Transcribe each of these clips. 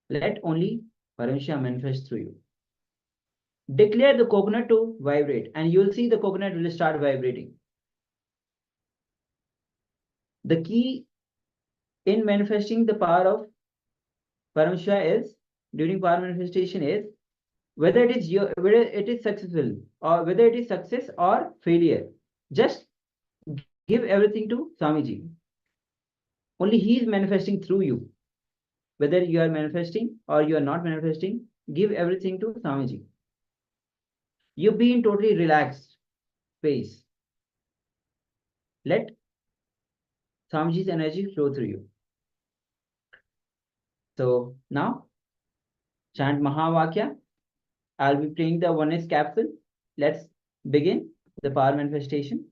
Let only Paramashivoham manifest through you. Declare the coconut to vibrate, and you'll see the coconut will start vibrating. The key in manifesting the power of Paramashiva is, during power manifestation, is whether it is successful or whether it is success or failure. Just give everything to Swamiji. Only he is manifesting through you. Whether you are manifesting or you are not manifesting, give everything to Swamiji. You be in totally relaxed space. Let Swamiji's energy flow through you. So now, chant Mahavakya. I'll be playing the oneness capsule. Let's begin the power manifestation.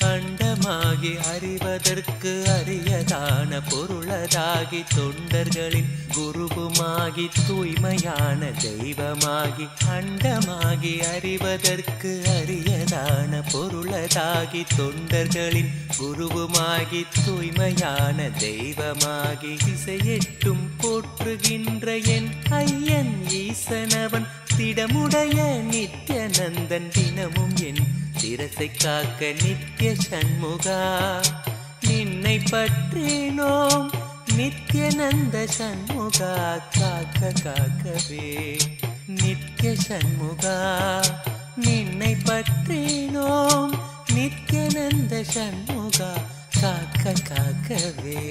அண்டமாகி அறிவதற்கு அரியதான பொருளதாகி தொண்டர்களின் குருவுமாகி தூய்மையான தெய்வமாகி அண்டமாகி அறிவதற்கு அரியதான பொருளதாகி தொண்டர்களின் குருவுமாகி தூய்மையான தெய்வமாகி திசையெட்டும் போற்றுகின்ற என் ஐயன் ஈசனவன் திடமுடைய நித்யநந்தன் தினமும் என் சிரசை காக்க நித்ய சண்முகா நின்னை பற்றினோம் நித்யநந்த சண்முகா காக்க காக்கவே நித்ய சண்முகா நின்னை பற்றினோம் நித்யநந்த சண்முகா காக்க காக்கவே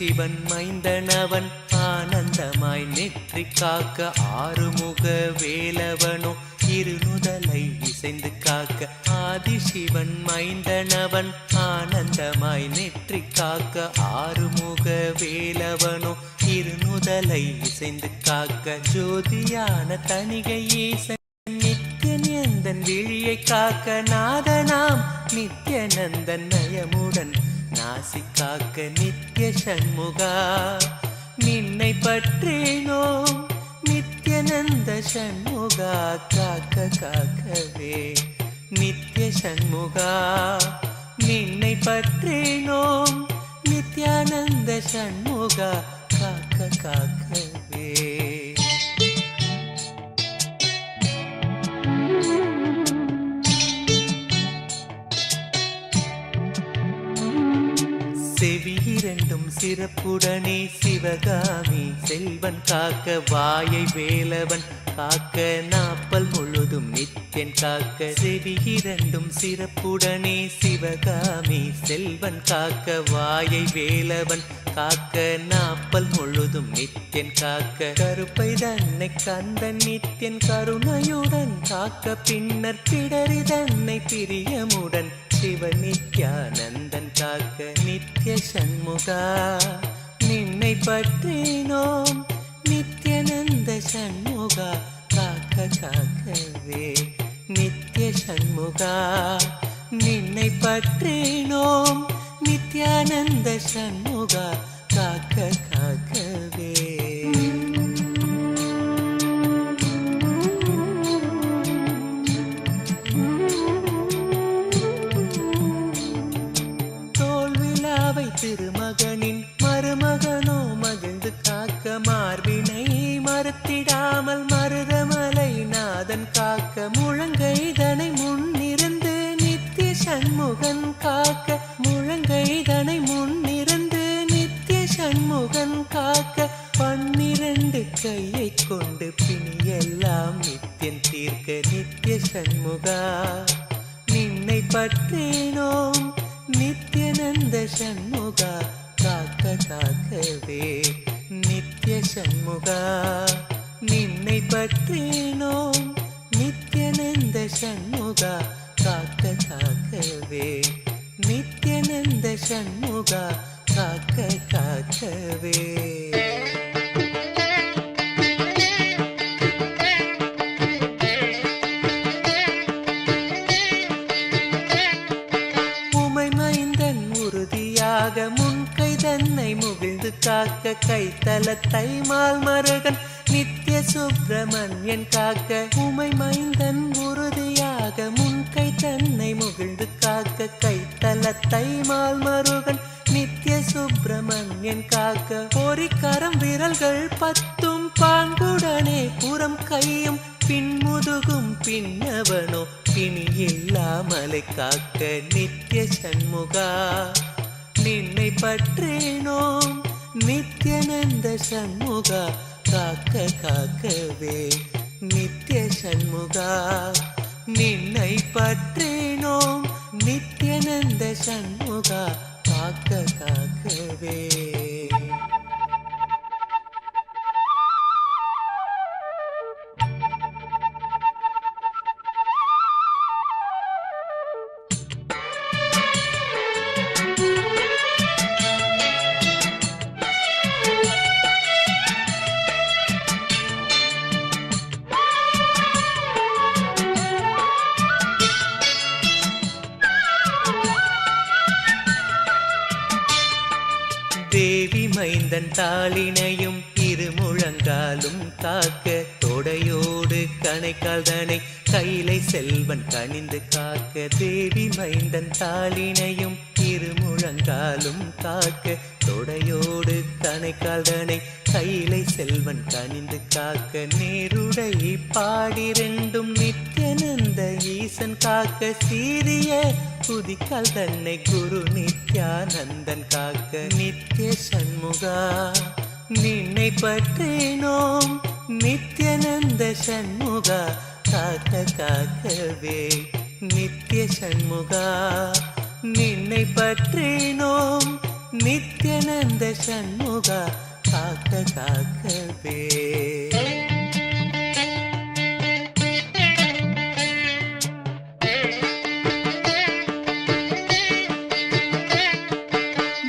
சிவன் மைந்தனவன் ஆனந்தமாய் நெற்றி காக்க ஆறுமுக வேலவனோ இருநுதலை இசைந்து காக்க ஆதிசிவன் மைந்தனவன் ஆனந்தமாய் நெற்றி காக்க ஆறுமுக வேலவனோ இருநுதலை இசைந்து காக்க ஜோதியான தணிகை ஈசன் நித்யநந்தன் விழியை காக்க நாதனாம் நித்யநந்தன் நயமுடன் நாசி காக்க நித்ய சண்முகா நின்னை பற்றினோம் நித்யநந்த சண்முகா காக்க காக்கவே நித்ய சண்முகா நின்னை பற்றினோம் நித்யானந்த சண்முகா காக்க காக்கவே செவி இரண்டும் சிறப்புடனே சிவகாமி செல்வன் காக்க வாயை வேலவன் காக்க நாப்பல் முழுதும் நித்யன் காக்க செவி இரண்டும் சிறப்புடனே சிவகாமி செல்வன் காக்க வாயை வேலவன் காக்க நாப்பல் முழுதும் நித்யன் காக்க கருப்பை தன்னை கந்தன் நித்யன் கருணையுடன் காக்க பின்னர் பிடரி தன்னை பிரியமுடன் சிவ நித்யானந்தன் காக்க நித்ய சண்முகா நின்னை பற்றினோம் நித்யநந்த சண்முகா காக்க காக்கவே நித்ய சண்முகா நின்னை பற்றினோம் நித்யானந்த சண்முகா காக்க காக்கவே திருமகனின் கையை கொண்டு பிணியெல்லாம் நித்தியன் தீர்க்க நித்திய சண்முகா நின்னை பற்றினோம் நித்யநந்த சண்முகா காக்க காக்கவே நித்திய சண்முகா நின்னை பற்றினோம் நித்யநந்த சண்முகா காக்க காக்கவே நித்யநந்த சண்முகா காக்க காக்கவே உமை மைந்தன் உறுதியாக முன்கை தன்னை முகிழ்ந்து காக்க கைத்தலத்தை மால் மருகன் நித்திய சுப்பிரமணியன் காக்க உமை மைந்தன் உறுதியாக முன்கை தன்னை முகிழ்ந்து காக்க கைத்தலத்தை மால் மருகன் நித்திய சுப்பிரமணியன் காக்க பொறிக்கரம் விரல்கள் பத்தும் பாங்குடனே புறம் கையும் பின்முதுகும் பின்னவனோ பிணி இல்லாமலை காக்க நித்திய சண்முகா நின்னை பற்றினோம் நித்யநந்த சண்முகா காக்க காக்கவே நித்திய சண்முகா நின்னை பற்றினோம் நித்யநந்த சண்முகா காக்க காக்கவே தேவி மைந்தன் தாளினையும் இருமுழங்காலும் காக்க தொடையோடு கணைக்கால் தனை கைலை செல்வன் கணிந்து காக்க தேவி மைந்தன் தாளினையும் இருமுழங்காலும் காக்க தொடையோடு கணைக்கால் தனை கைலை செல்வன் கணிந்து காக்க நேருடை பாடிரெண்டும் நித்யநந்த ஈசன் காக்க சீரிய புதிக்கால் தன்னை குரு நித்யானந்தன் காக்க நித்திய சண்முகா நின்னை பற்றினோம் நித்யநந்த சண்முகா காக்க காக்கவே நித்திய சண்முகா நின்னை பற்றினோம் நித்யநந்த சண்முகா காக்க காக்கவே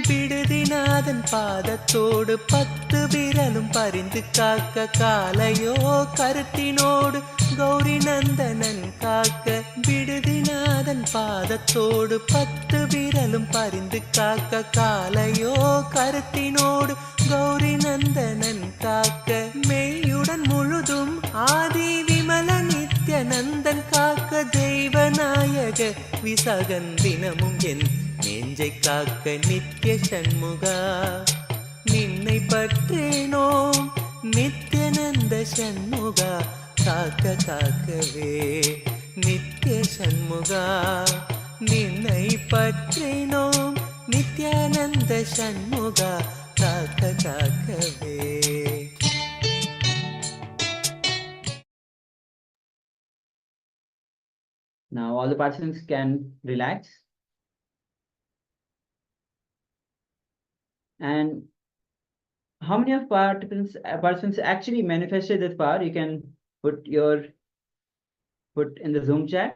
விடுதிநாதன் பாதத்தோடு 10 விரலும் பரிந்து காக்க காலையோ கருத்தினோடு கௌரி நந்தனன் காக்க விடுதிநாதன் பாதத்தோடு 10 விரலும் பரிந்து காக்க காலையோ கருத்தினோடு கௌரி நந்தனன் காக்க மெய்யுடன் முழுதும் ஆதி விமல நித்யநந்தன் காக்க தெய்வநாயக விசகன் தினமும் என் நெஞ்சை காக்க நித்திய சண்முகா நின்னை பற்றினோம் நித்யநந்த சண்முகா காக்க காக்கவே நித்திய சண்முகா நின்னை பற்றினோம் நித்யானந்த சண்முகா காக்க காக்கவே Now all the participants can relax. And how many of participants actually manifested this power? You can put in the Zoom chat.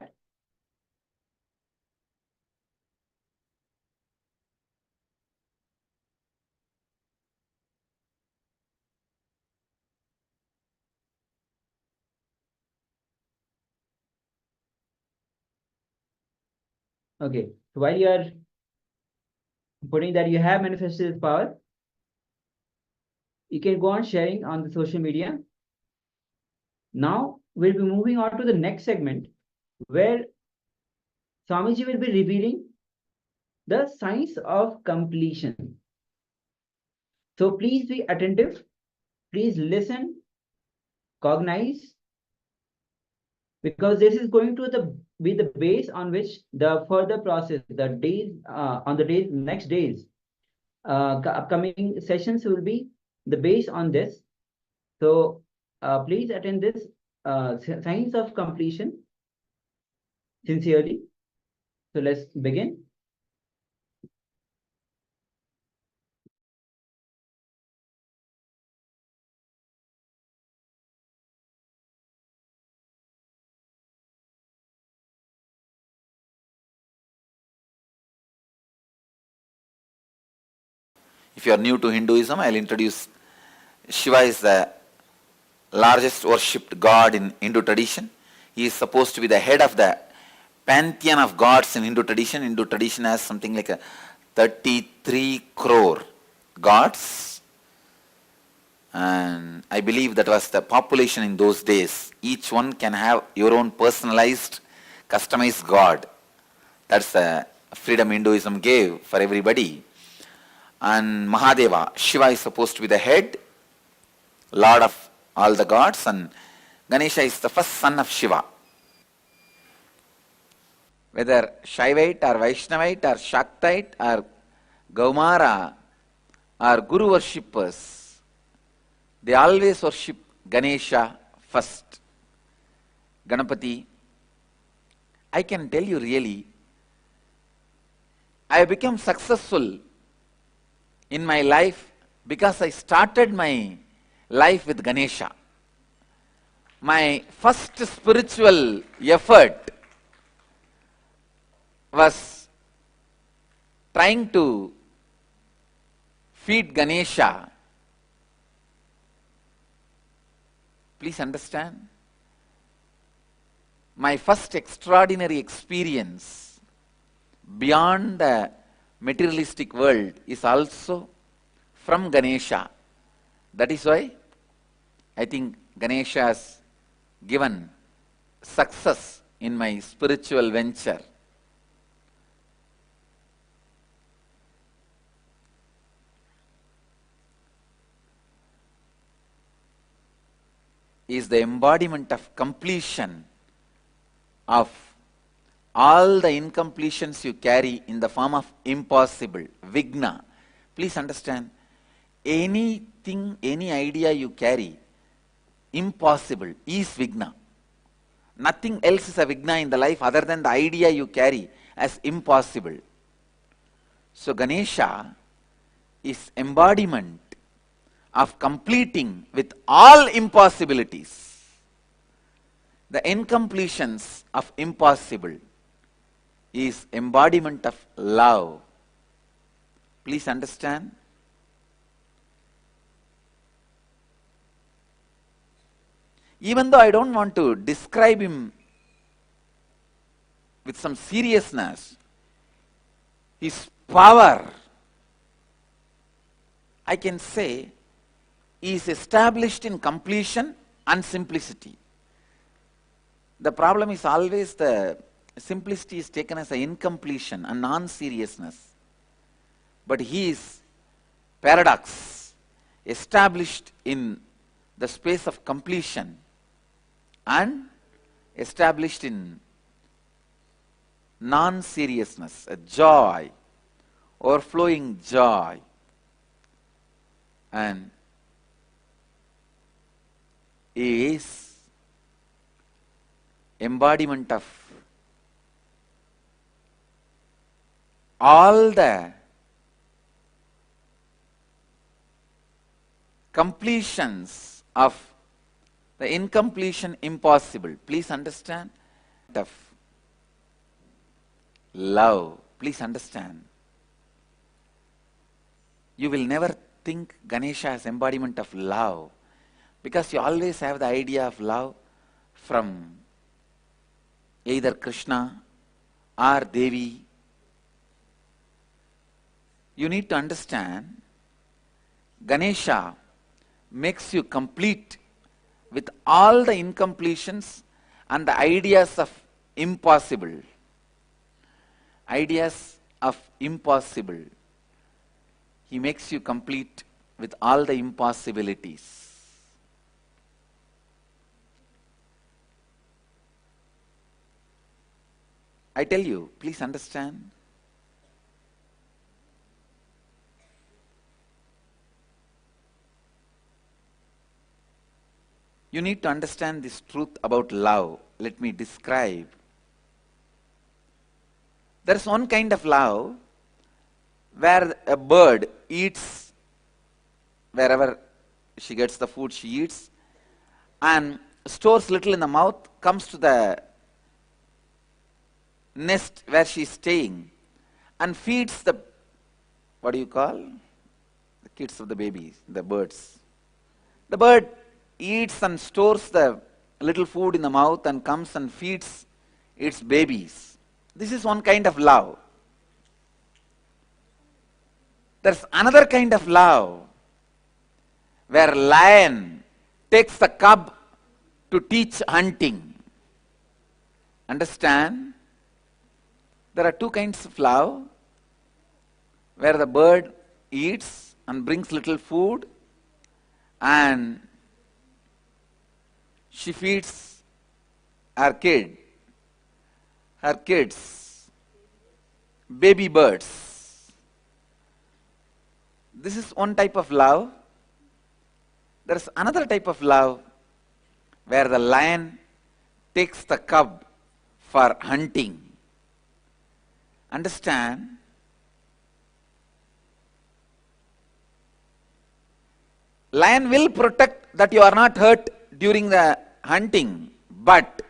Okay, so while you are putting that you have manifested this power, you can go on sharing on the social media. Now we'll be moving on to the next segment where Swamiji will be revealing the science of completion. So please be attentive, please listen, cognize, because this is going to be the base on which the further process, the days, next days, upcoming sessions will be the base on this. So please attend this science of completion sincerely. So let's begin. If you are new to Hinduism, I'll introduce Shiva is the largest worshipped god in Hindu tradition. He is supposed to be the head of the pantheon of gods in Hindu tradition. Hindu tradition has something like a 33 crore gods. And I believe that was the population in those days. Each one can have your own personalized, customized god. That's the freedom Hinduism gave for everybody. And Mahadeva, Shiva is supposed to be the head, lord of all the gods, and Ganesha is the first son of Shiva. Whether Shaivite or Vaishnavite or Shaktite or Gaumara or Guru worshippers, they always worship Ganesha first. Ganapati, I can tell you really, I have become successful in my life because I started my life with Ganesha. My first spiritual effort was trying to feed Ganesha. Please understand, my first extraordinary experience beyond the materialistic world is also from Ganesha. That is why I think Ganesha has given success in my spiritual venture. Is the embodiment of completion of all the incompletions you carry in the form of impossible, vigna. Please understand, anything, any idea you carry, impossible is vigna. Nothing else is a vigna in the life other than the idea you carry as impossible. So Ganesha is embodiment of completing with all impossibilities. The incompletions of impossible is embodiment of love. Please understand. Even though I don't want to describe him with some seriousness, his power, I can say, is established in completion and simplicity. The problem is always the simplicity is taken as an incompletion and non-seriousness. But he is paradox, established in the space of completion and established in non-seriousness, a joy, overflowing joy. And he is embodiment of all the completions of the incompletion impossible. Please understand. Of love. Please understand. You will never think Ganesha as embodiment of love, because you always have the idea of love from either Krishna or Devi. You need to understand, Ganesha makes you complete with all the incompletions and the ideas of impossible. Ideas of impossible. He makes you complete with all the impossibilities. I tell you, please understand. You need to understand this truth about love. Let me describe. There is one kind of love where a bird eats wherever she gets the food she eats and stores little in the mouth, comes to the nest where she is staying and feeds the, what do you call? The kids of the babies, the birds. The bird eats and stores the little food in the mouth and comes and feeds its babies. This is one kind of love. There's another kind of love where lion takes the cub to teach hunting. Understand? There are two kinds of love where the bird eats and brings little food and she feeds her kids, baby birds. This is one type of love. There is another type of love where the lion takes the cub for hunting. Understand? Lion will protect that you are not hurt during the hunting, but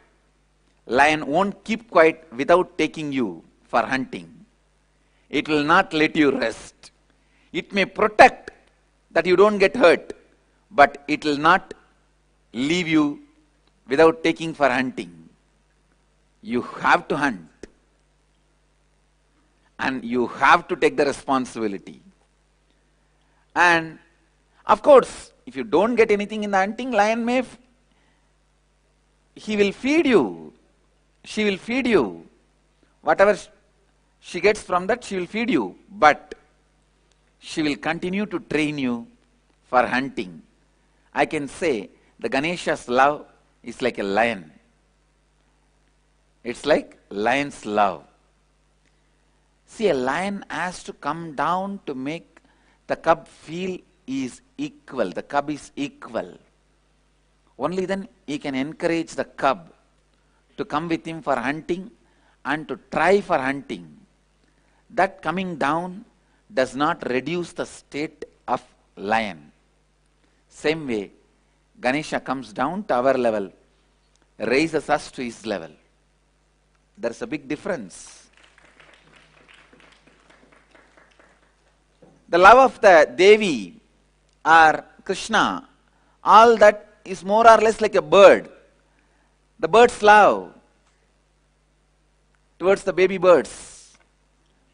lion won't keep quiet without taking you for hunting. It will not let you rest. It may protect that you don't get hurt, but it will not leave you without taking for hunting. You have to hunt. And you have to take the responsibility. And of course, if you don't get anything in the hunting, lion may, he will feed you. She will feed you. Whatever she gets from that, she will feed you. But she will continue to train you for hunting. I can say the Ganesha's love is like a lion. It's like lion's love. See, a lion has to come down to make the cub feel he is equal. The cub is equal. Only then he can encourage the cub to come with him for hunting and to try for hunting. That coming down does not reduce the state of lion. Same way, Ganesha comes down to our level, raises us to his level. There's a big difference. The love of the Devi or Krishna, all that is more or less like a bird. The bird's love towards the baby birds.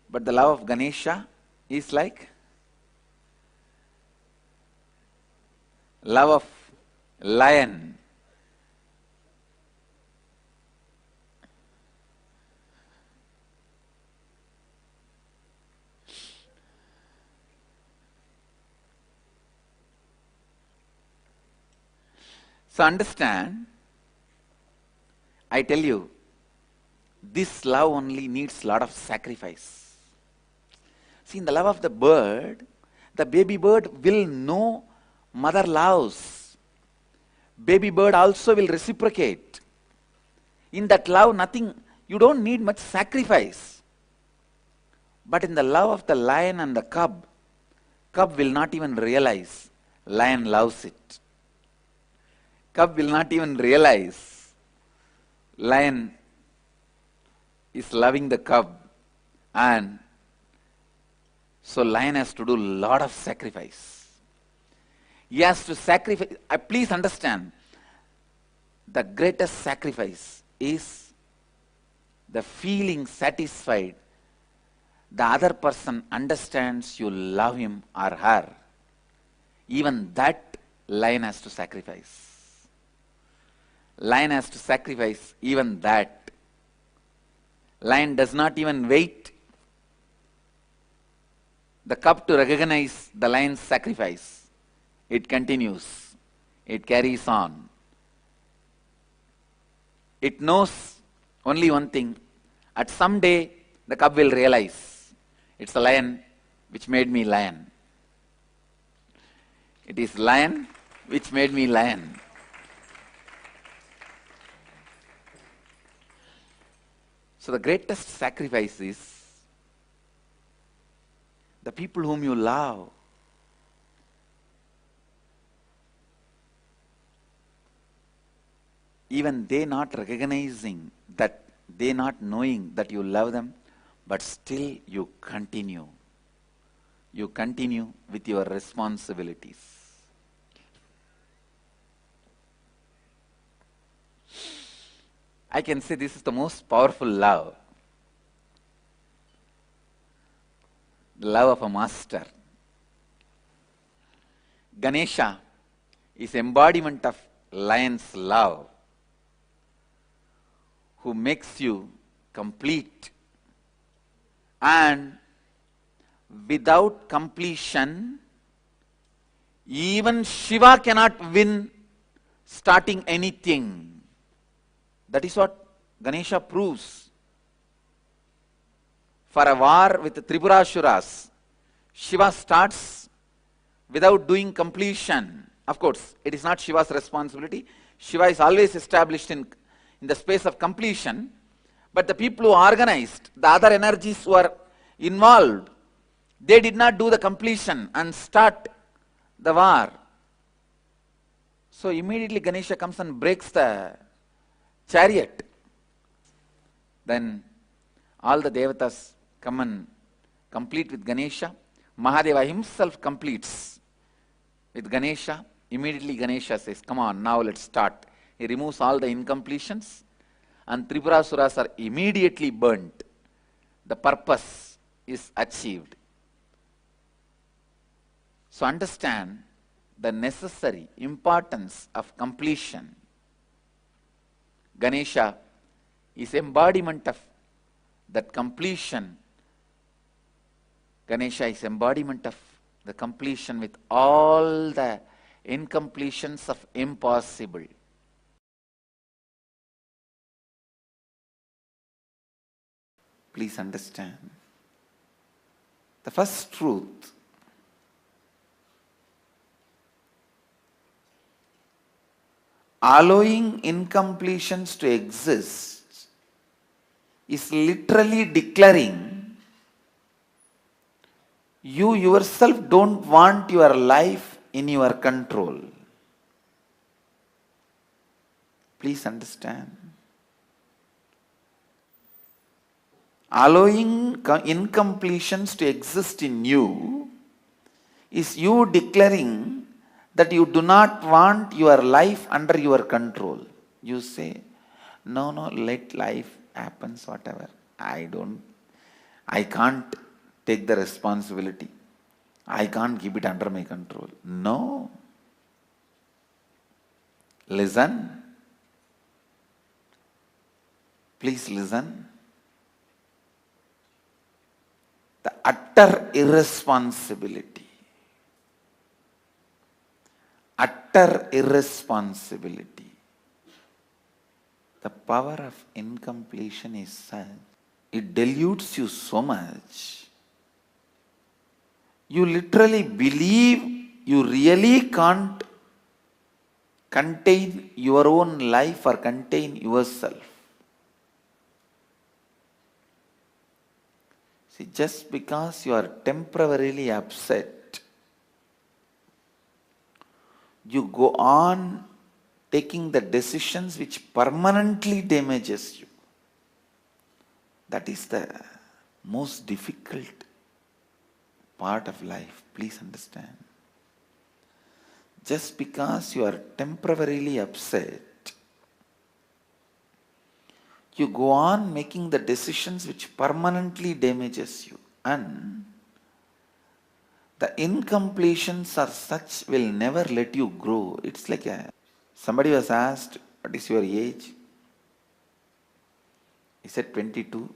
But the love of Ganesha is like love of lion. So understand, I tell you, this love only needs a lot of sacrifice. See, in the love of the bird, the baby bird will know mother loves. Baby bird also will reciprocate. In that love, nothing, you don't need much sacrifice. But in the love of the lion and the cub will not even realize lion loves it. Cub will not even realize lion is loving the cub, and so lion has to do a lot of sacrifice. He has to sacrifice. Please understand, the greatest sacrifice is the feeling satisfied the other person understands you love him or her. Even that lion has to sacrifice. Lion has to sacrifice even that. Lion does not even wait the cub to recognize the lion's sacrifice. It continues. It carries on. It knows only one thing. At some day, the cub will realize it's the lion which made me lion. It is lion which made me lion. So the greatest sacrifice is the people whom you love. Even they not recognizing that, they not knowing that you love them, but still you continue. You continue with your responsibilities. I can say this is the most powerful love. The love of a master. Ganesha is embodiment of lion's love, who makes you complete. And without completion, even Shiva cannot win starting anything. That is what Ganesha proves. For a war with the Tripurasuras, Shiva starts without doing completion. Of course, it is not Shiva's responsibility. Shiva is always established in the space of completion. But the people who organized, the other energies who are involved, they did not do the completion and start the war. So immediately Ganesha comes and breaks the chariot. Then all the devatas come and complete with Ganesha. Mahadeva himself completes with Ganesha. Immediately Ganesha says, come on, now let's start. He removes all the incompletions and Tripurasuras are immediately burnt. The purpose is achieved. So understand the necessary importance of completion. Ganesha is embodiment of that completion. Ganesha is embodiment of the completion with all the incompletions of impossible. Please understand. The first truth, allowing incompletions to exist is literally declaring you yourself don't want your life in your control. Please understand. Allowing incompletions to exist in you is you declaring that you do not want your life under your control. You say, no, let life happen, whatever. I can't take the responsibility. I can't keep it under my control. No. Listen. Please listen. The utter irresponsibility. Utter irresponsibility. The power of incompletion is such, it dilutes you so much. You literally believe you really can't contain your own life or contain yourself. See, just because you are temporarily upset, you go on taking the decisions which permanently damages you. That is the most difficult part of life. Please understand. Just because you are temporarily upset, you go on making the decisions which permanently damages you, and the incompletions are such will never let you grow. It's like somebody was asked, what is your age? He said 22.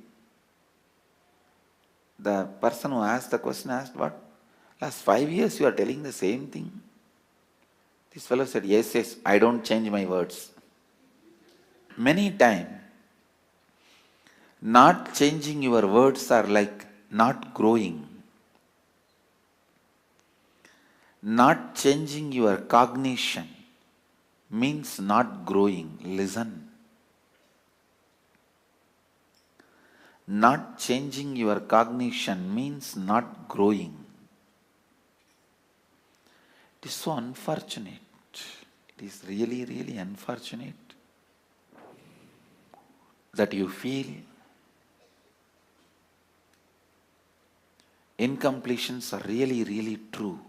The person who asked the question asked, what? Last 5 years you are telling the same thing? This fellow said, yes, I don't change my words. Many times, not changing your words are like not growing. Not changing your cognition means not growing. Listen. Not changing your cognition means not growing. It is so unfortunate. It is really, really unfortunate that you feel incompletions are really, really true.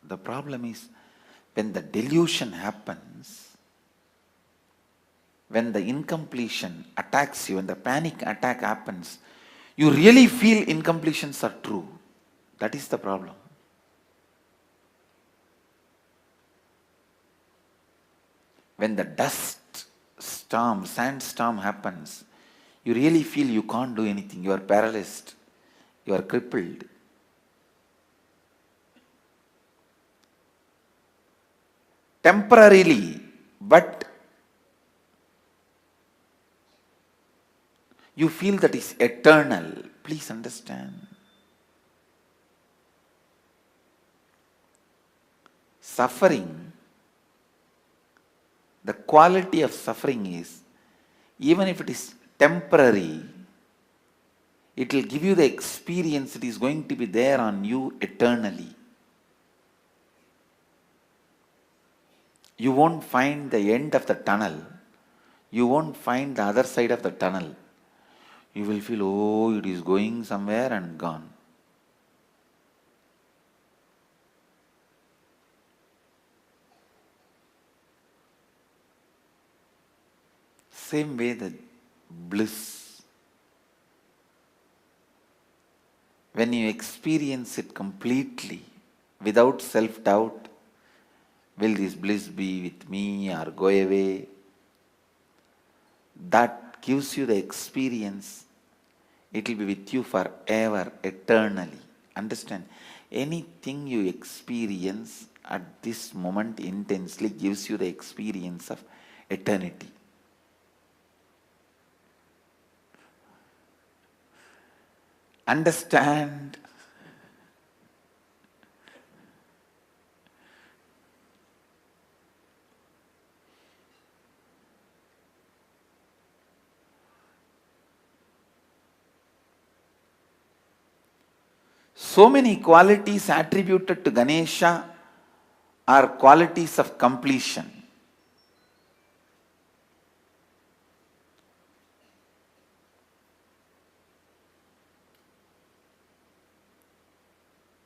The problem is when the delusion happens, when the incompletion attacks you, when the panic attack happens, you really feel incompletions are true. That is the problem. When the dust storm, sandstorm happens, you really feel you can't do anything. You are paralyzed. You are crippled. Temporarily, but you feel that is eternal. Please understand. Suffering, the quality of suffering is, even if it is temporary, it will give you the experience. It is going to be there on you eternally. You won't find the end of the tunnel. You won't find the other side of the tunnel. You will feel, oh, it is going somewhere and gone. Same way the bliss. When you experience it completely, without self-doubt, will this bliss be with me or go away? That gives you the experience. It will be with you forever, eternally. Understand? Anything you experience at this moment intensely gives you the experience of eternity. Understand? So many qualities attributed to Ganesha are qualities of completion.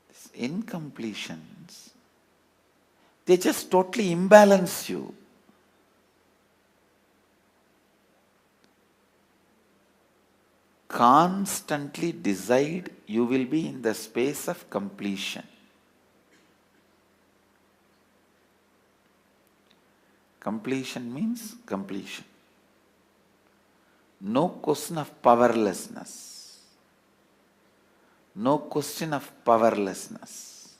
These incompletions, they just totally imbalance you. Constantly decide you will be in the space of completion. Completion means completion. No question of powerlessness. No question of powerlessness.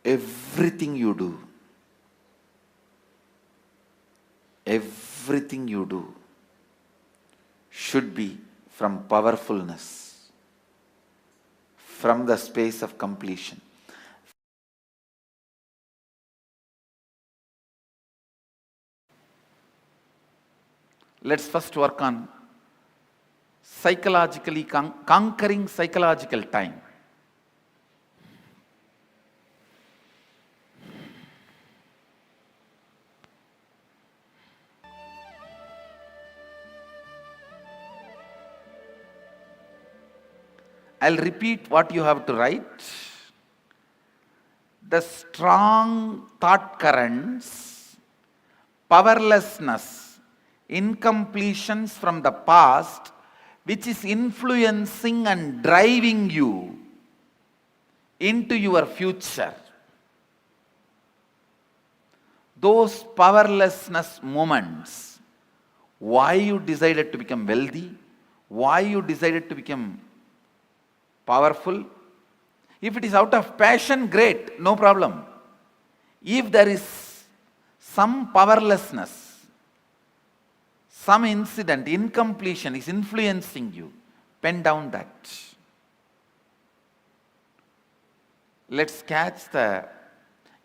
Everything you do, everything you do should be from powerfulness, from the space of completion. Let's first work on psychologically conquering psychological time. I'll repeat what you have to write. The strong thought currents, powerlessness, incompletions from the past, which is influencing and driving you into your future. Those powerlessness moments, why you decided to become wealthy, why you decided to become powerful. If it is out of passion, great, no problem. If there is some powerlessness, some incident, incompletion is influencing you, pen down that. Let's catch the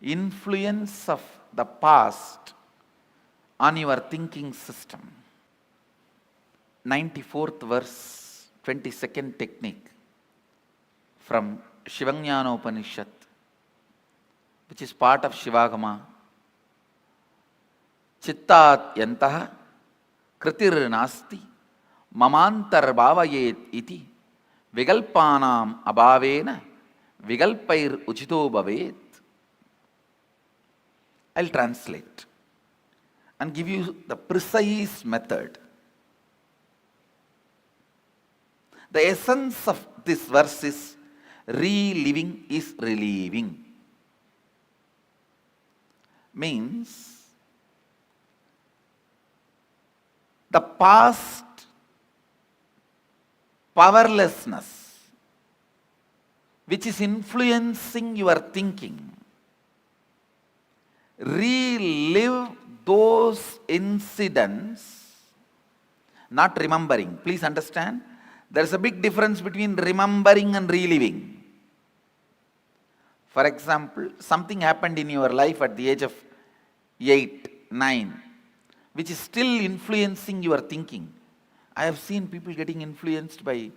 influence of the past on your thinking system. 94th verse, 22nd technique from Shivanyana Upanishad, which is part of Shivagama. Chittat yantaha kritir nasti mamantar bhavayet iti vigalpanam abhavena vigalpair uchito bhavet. I'll translate and give you the precise method. The essence of this verse is reliving is relieving. Means the past powerlessness which is influencing your thinking, relive those incidents, not remembering. Please understand, there is a big difference between remembering and reliving. For example, something happened in your life at the age of 8, 9, which is still influencing your thinking. I have seen people getting influenced by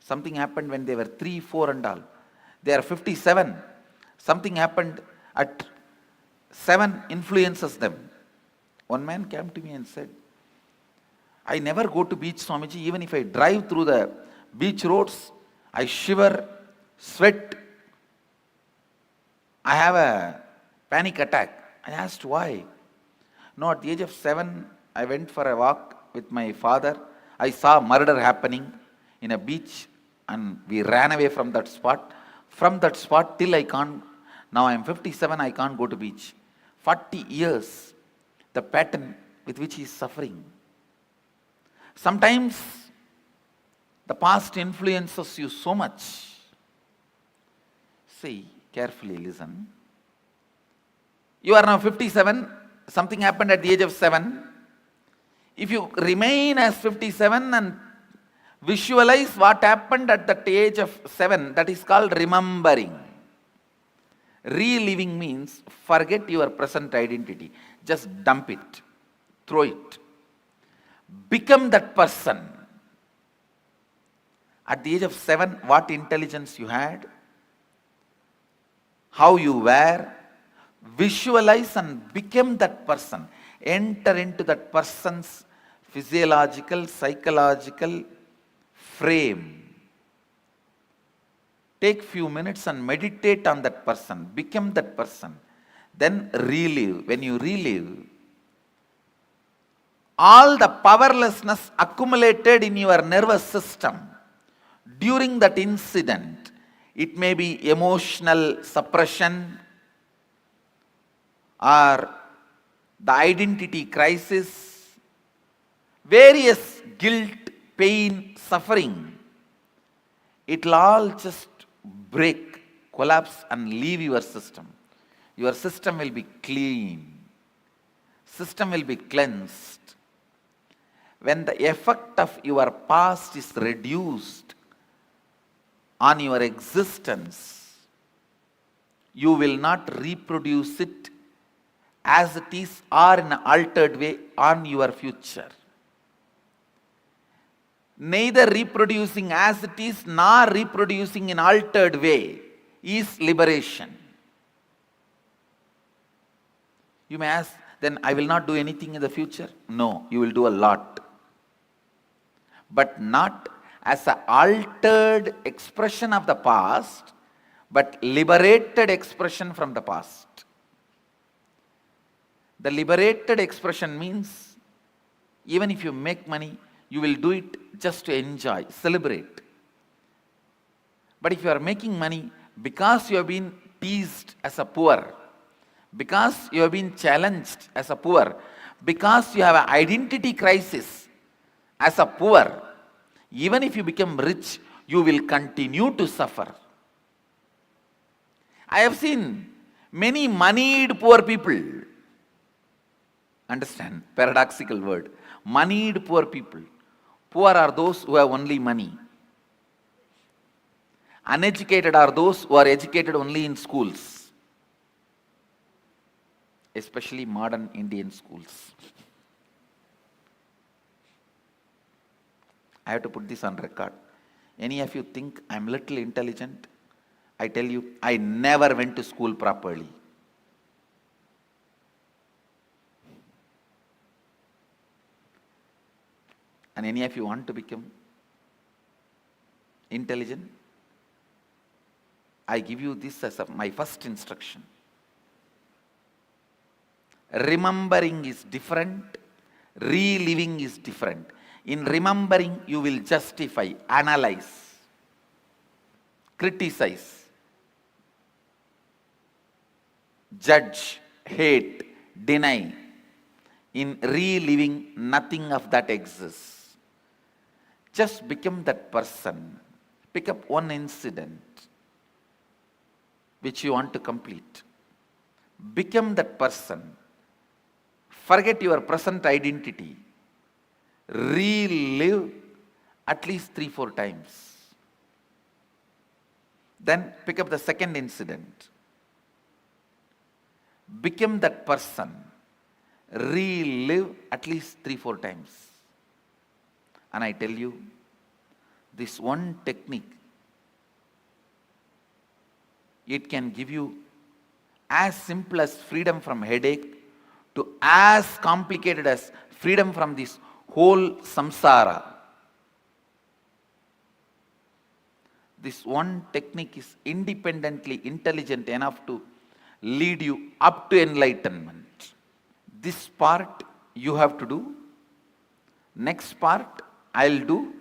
something happened when they were 3, 4 and all. They are 57. Something happened at 7 influences them. One man came to me and said, I never go to beach, Swamiji. Even if I drive through the beach roads, I shiver, sweat. I have a panic attack. I asked why. No, at the age of 7, I went for a walk with my father. I saw murder happening in a beach and we ran away from that spot. From that spot till I can't, now I am 57, I can't go to beach. 40 years, the pattern with which he is suffering. Sometimes the past influences you so much. See, carefully listen. You are now 57, something happened at the age of 7. If you remain as 57 and visualize what happened at that age of 7, that is called remembering. Reliving means forget your present identity. Just dump it. Throw it. Become that person. At the age of 7, what intelligence you had, how you were, visualize and become that person. Enter into that person's physiological, psychological frame. Take few minutes and meditate on that person. Become that person. Then relive. When you relive, all the powerlessness accumulated in your nervous system during that incident, it may be emotional suppression or the identity crisis, various guilt, pain, suffering, it will all just break, collapse and leave your system. Your system will be clean. System will be cleansed. When the effect of your past is reduced on your existence, you will not reproduce it as it is or in an altered way on your future. Neither reproducing as it is nor reproducing in altered way is liberation. You may ask, then I will not do anything in the future? No, you will do a lot. But not as an altered expression of the past, but liberated expression from the past. The liberated expression means even if you make money, you will do it just to enjoy, celebrate. But if you are making money because you have been teased as a poor, because you have been challenged as a poor, because you have an identity crisis as a poor, even if you become rich, you will continue to suffer. I have seen many moneyed poor people. Understand, paradoxical word. Moneyed poor people. Poor are those who have only money. Uneducated are those who are educated only in schools. especially modern Indian schools. I have to put this on record. Any of you think I'm little intelligent? I tell you, I never went to school properly. And any of you want to become intelligent? I give you this as my first instruction. Remembering is different, reliving is different. In remembering, you will justify, analyze, criticize, judge, hate, deny. In reliving, nothing of that exists. Just become that person. Pick up one incident which you want to complete. Become that person. Forget your present identity. Relive at least 3-4 times. Then pick up the second incident. Become that person. Relive at least 3-4 times. And I tell you, this one technique, it can give you as simple as freedom from headache to as complicated as freedom from this whole samsara. This one technique is independently intelligent enough to lead you up to enlightenment. This part you have to do. Next part I'll do.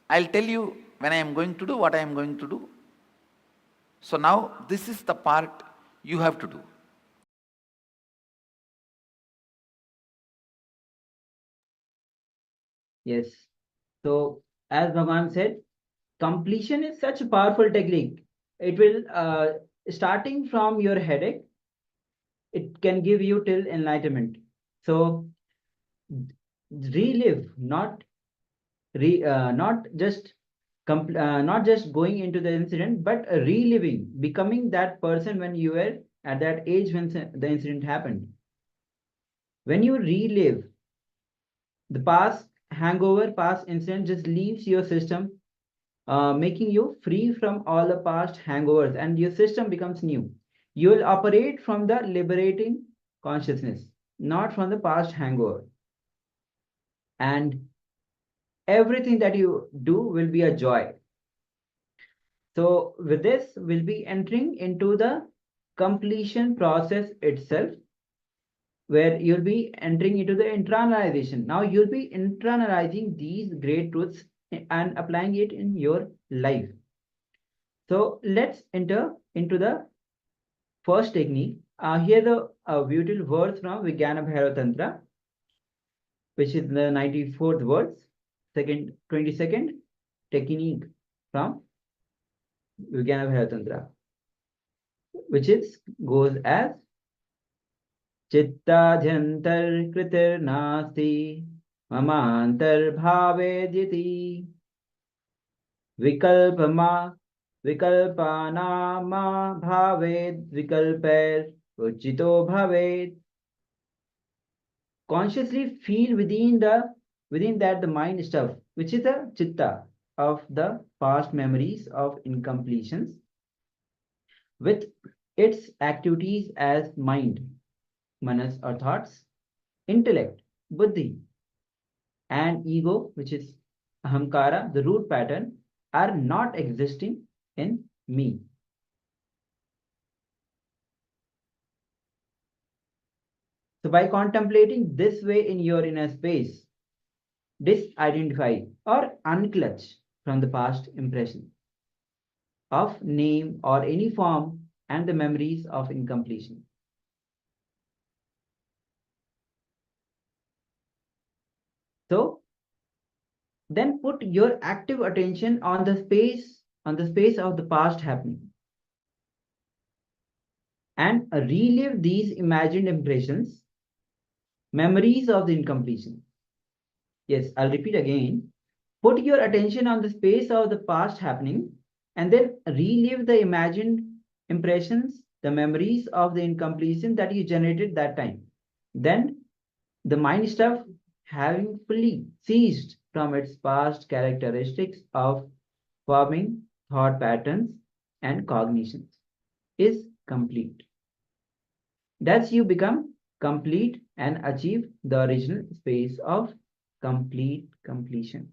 I'll tell you when I am going to do what I am going to do. So now this is the part you have to do. Yes. So, as Bhagavan said, completion is such a powerful technique. It will, starting from your headache, it can give you till enlightenment. So, relive, not not just going into the incident, but reliving, becoming that person when you were at that age when the incident happened. When you relive, the past hangover, past incident just leaves your system, making you free from all the past hangovers, and your system becomes new. You will operate from the liberating consciousness, not from the past hangover. And everything that you do will be a joy. So with this, we'll be entering into the completion process itself, where you'll be entering into the internalization. Now you'll be internalizing these great truths and applying it in your life. So let's enter into the first technique. Here the beautiful words from Vijnana Bhairava Tantra, which is the 94th words, 22nd technique from Vijnana Bhairava Tantra, which goes as Chittajantar kritir nasti mamantar bhavediti vikalpama vikalpanama bhaved vikalper uchito bhaved. Consciously feel within that the mind stuff, which is the chitta of the past memories of incompletions, with its activities as mind, manas or thoughts, intellect, buddhi, and ego, which is ahamkara, the root pattern, are not existing in me. So by contemplating this way in your inner space, disidentify or unclutch from the past impression of name or any form and the memories of incompletion. So then put your active attention on the space of the past happening, and relive these imagined impressions, memories of the incompletion. Yes, I'll repeat again. Put your attention on the space of the past happening, and then relive the imagined impressions, the memories of the incompletion that you generated that time. Then the mind stuff, having fully ceased from its past characteristics of forming thought patterns and cognitions, is complete. Thus you become complete and achieve the original space of complete completion.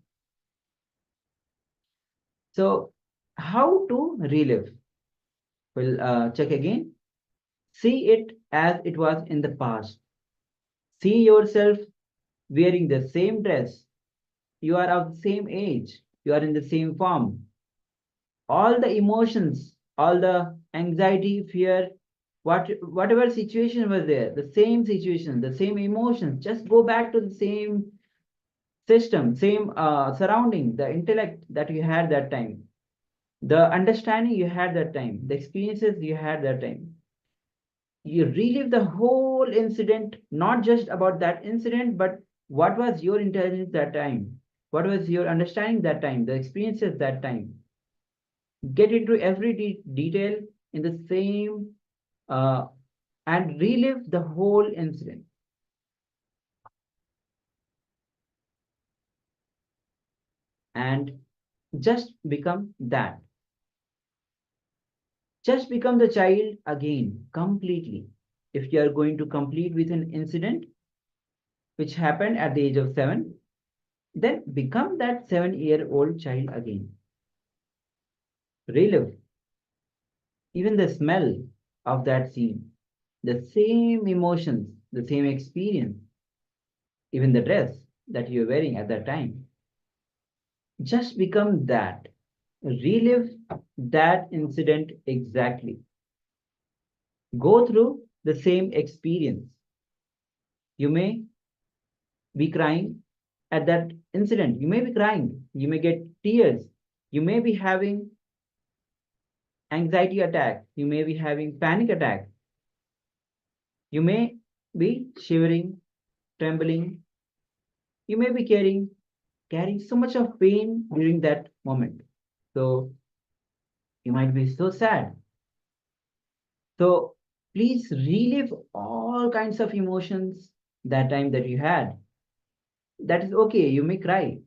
So, how to relive? We'll check again. See it as it was in the past. See yourself wearing the same dress. You are of the same age. You are in the same form. All the emotions, all the anxiety, fear, whatever situation was there, the same situation, the same emotions, just go back to the same system, same surrounding, the intellect that you had that time, the understanding you had that time, the experiences you had that time. You relive the whole incident, not just about that incident, but what was your intelligence that time? What was your understanding that time? The experiences that time. Get into every detail in the same uh, and relive the whole incident. And just become that. Just become the child again completely. If you are going to complete with an incident which happened at the age of 7, then become that 7-year-old child again. Relive even the smell of that scene, the same emotions, the same experience, even the dress that you're wearing at that time. Just become that. Relive that incident exactly. Go through the same experience. You may be crying at that incident. You may be crying. You may get tears. You may be having anxiety attack. You may be having panic attack. You may be shivering, trembling. You may be carrying so much of pain during that moment. So you might be so sad. So please relive all kinds of emotions that time that you had. That is okay. You may cry.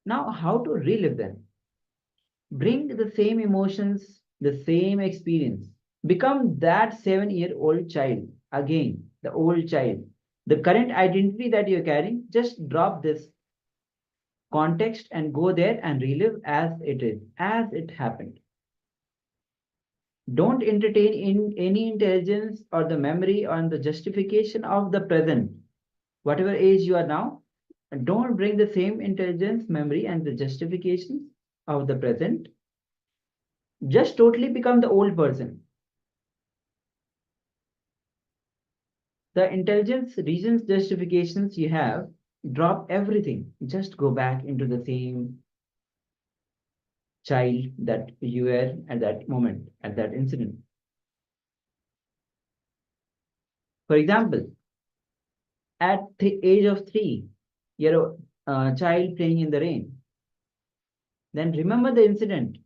Now, how to relive them? Bring the same emotions, the same experience. Become that 7-year-old child again, the old child. The current identity that you're carrying, just drop this context and go there and relive as it is, as it happened. Don't entertain in any intelligence or the memory on the justification of the present. Whatever age you are now, don't bring the same intelligence, memory, and the justifications of the present. Just totally become the old person. The intelligence, reasons, justifications you have, drop everything. Just go back into the same child that you were at that moment, at that incident. For example, at the age of 3, you're a child playing in the rain. Then remember the incident,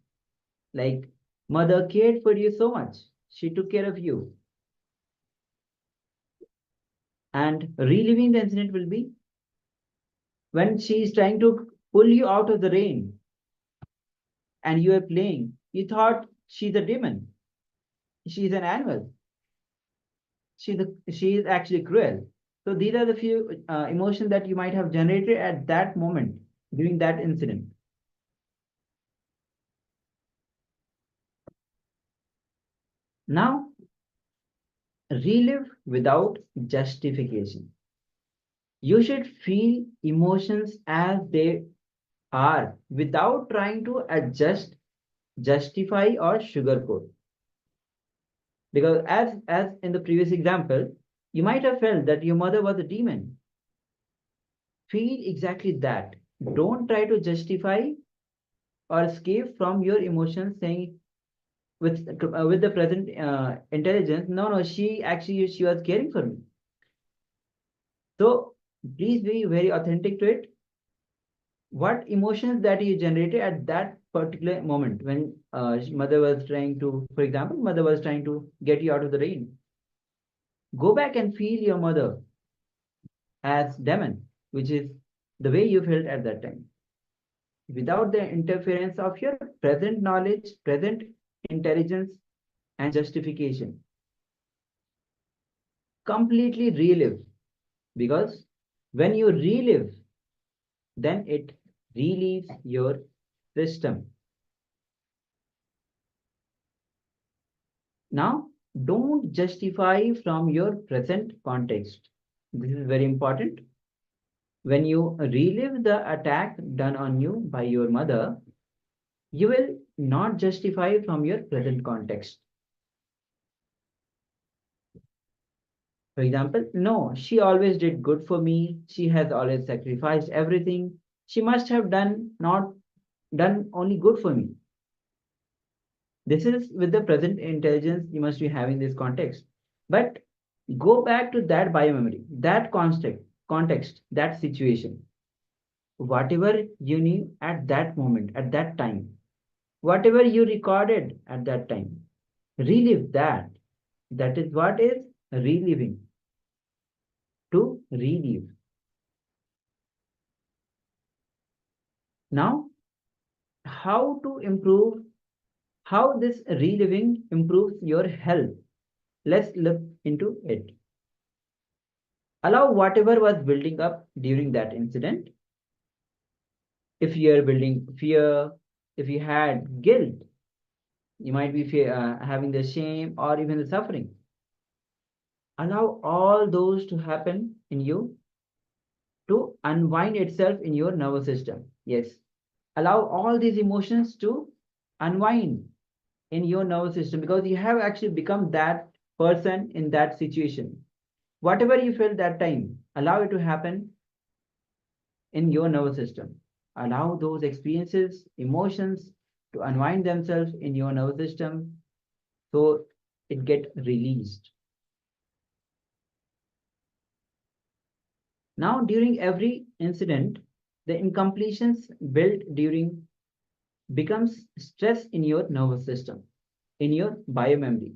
like mother cared for you so much. She took care of you. And reliving the incident will be when she is trying to pull you out of the rain and you are playing, you thought she's a demon. She's an animal. She is actually cruel. So these are the few emotions that you might have generated at that moment during that incident. Now, relive without justification. You should feel emotions as they are without trying to adjust, justify, or sugarcoat. Because as in the previous example, you might have felt that your mother was a demon. Feel exactly that. Don't try to justify or escape from your emotions saying with the present intelligence, no, she was caring for me. So please be very authentic to it. What emotions that you generated at that particular moment when mother was trying to, for example, mother was trying to get you out of the rain. Go back and feel your mother as demon, which is the way you felt at that time, without the interference of your present knowledge, present intelligence, and justification. Completely relive, because when you relive, then it relieves your system. Now, don't justify from your present context. This is very important. When you relive the attack done on you by your mother, you will not justify from your present context. For example, no, she always did good for me. She has always sacrificed everything. She must have not done only good for me. This is with the present intelligence you must be having this context. But go back to that biomemory, that context, that situation. Whatever you knew at that moment, at that time, whatever you recorded at that time, relive that. That is what is reliving. To relive. Now, how to improve, how this reliving improves your health? Let's look into it. Allow whatever was building up during that incident. If you are building fear, if you had guilt, you might be having the shame or even the suffering. Allow all those to happen in you, to unwind itself in your nervous system. Yes. Allow all these emotions to unwind in your nervous system, because you have actually become that person in that situation. Whatever you felt that time, allow it to happen in your nervous system. Allow those experiences, emotions to unwind themselves in your nervous system, so it get released. Now, during every incident, the incompletions built during becomes stress in your nervous system, in your biomemory.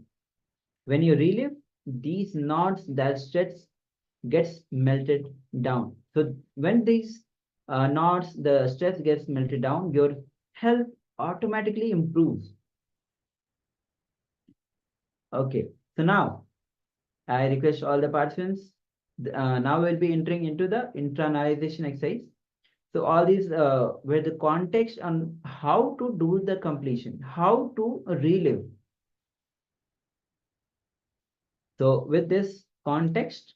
When you relive these knots, that stress gets melted down. So when these knots, the stress gets melted down, your health automatically improves. Okay, so now I request all the participants. Now we'll be entering into the internalization exercise. So all these were the context on how to do the completion, how to relive. So with this context,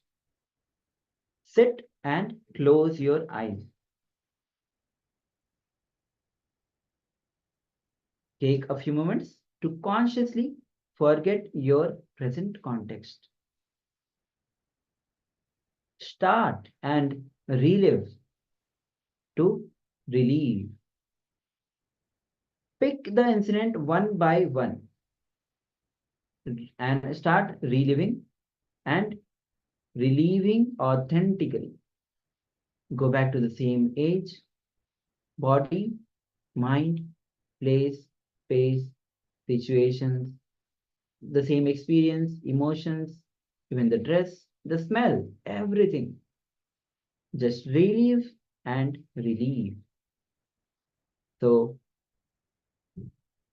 sit and close your eyes. Take a few moments to consciously forget your present context. Start and relive to relieve. Pick the incident one by one and start reliving and relieving authentically. Go back to the same age, body, mind, place, space, situations, the same experience, emotions, even the dress, the smell, everything. Just relieve and relieve. So,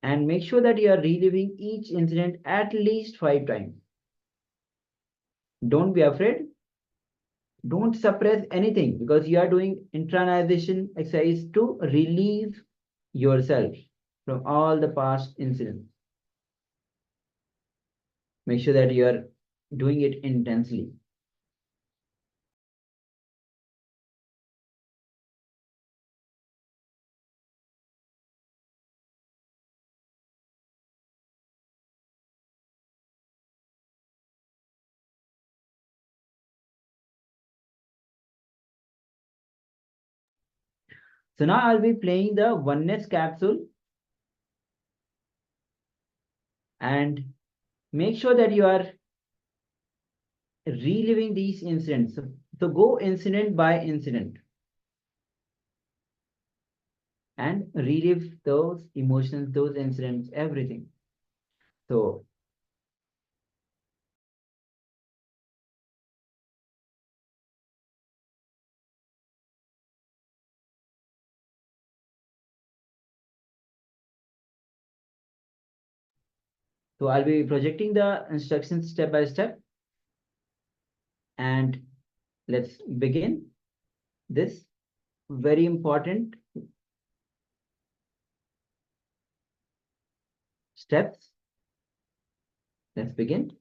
and make sure that you are reliving each incident at least 5 times. Don't be afraid. Don't suppress anything, because you are doing internalization exercise to relieve yourself from all the past incidents. Make sure that you are doing it intensely. So now I'll be playing the oneness capsule, and make sure that you are reliving these incidents. So go incident by incident and relive those emotions, those incidents, everything. So I'll be projecting the instructions step by step, and let's begin this very important steps. Let's begin.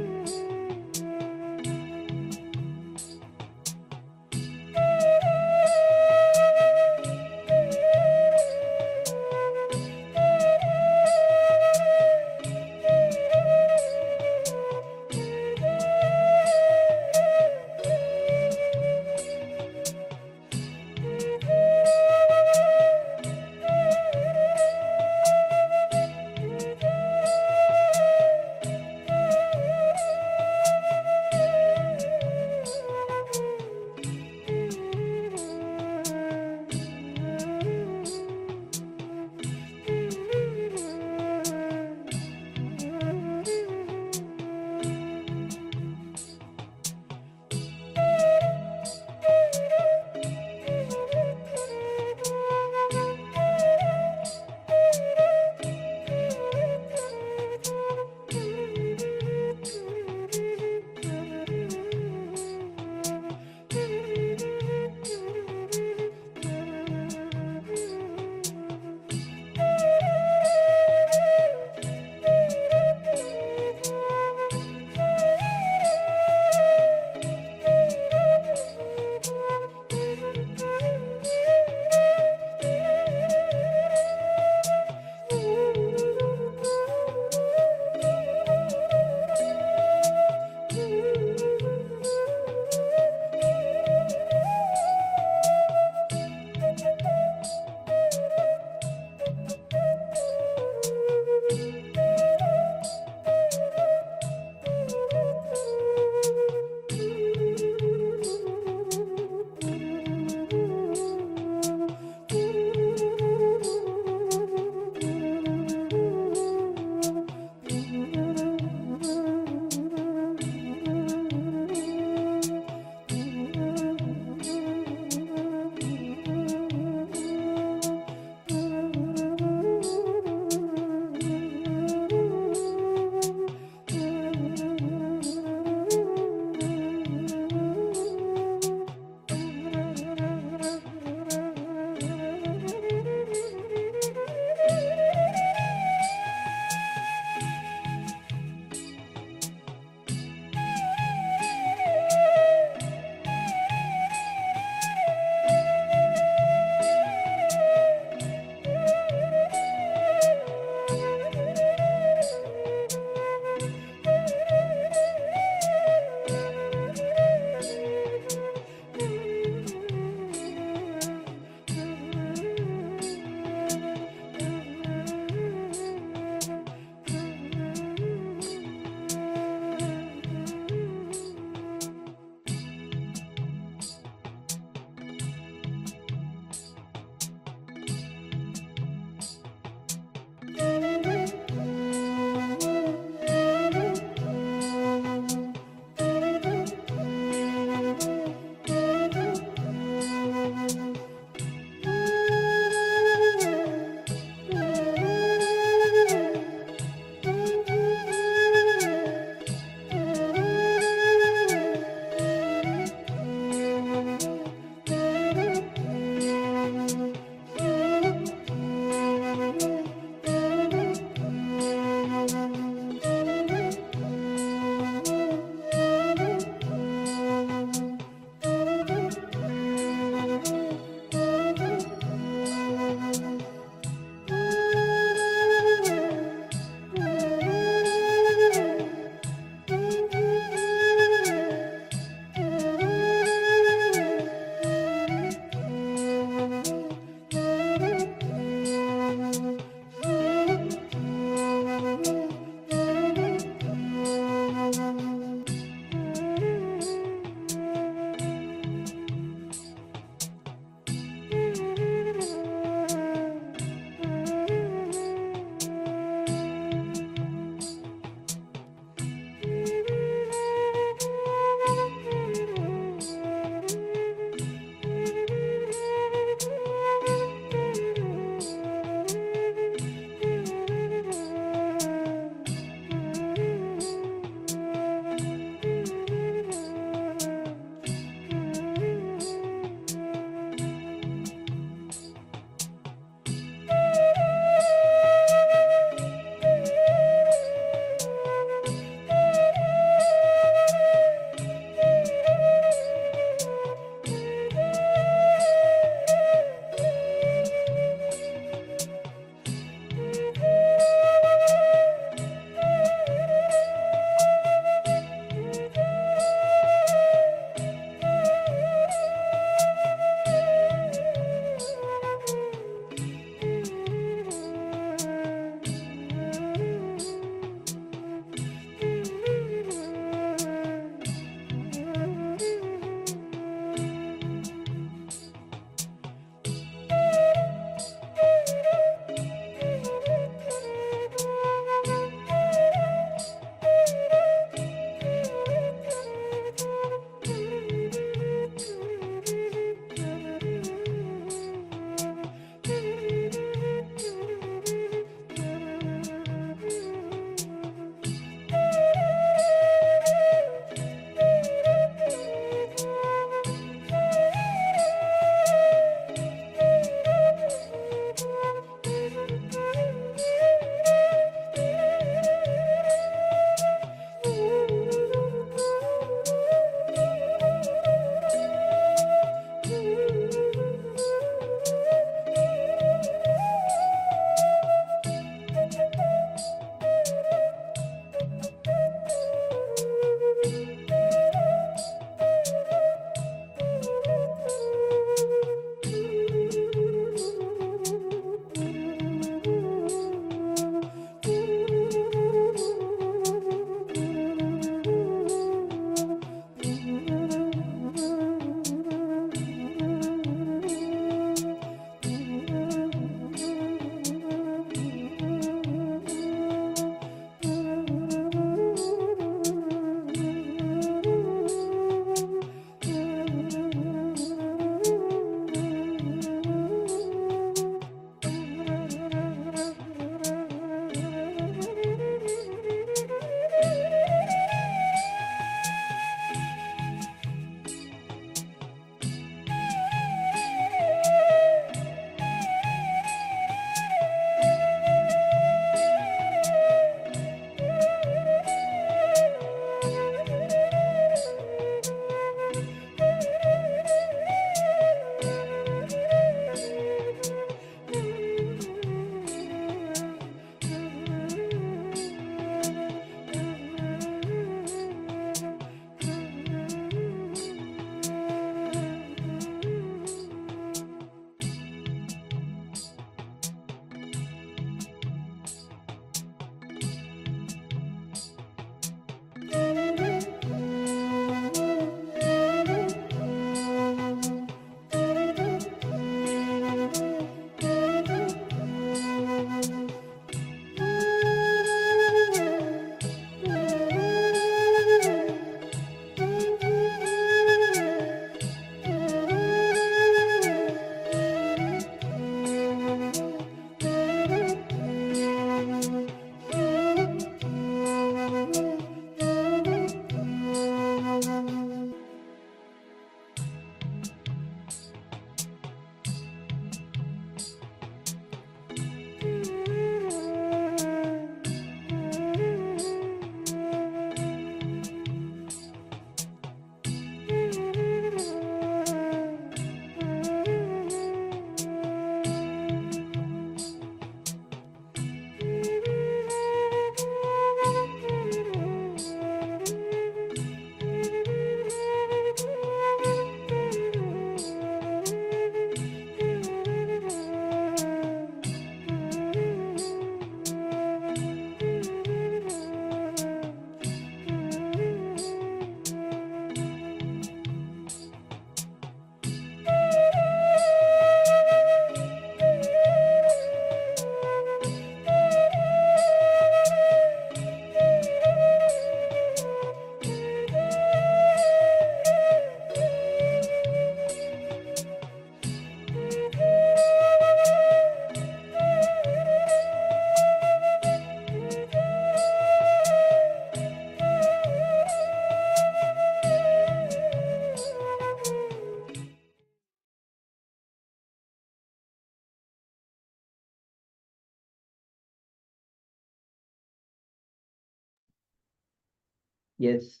Yes.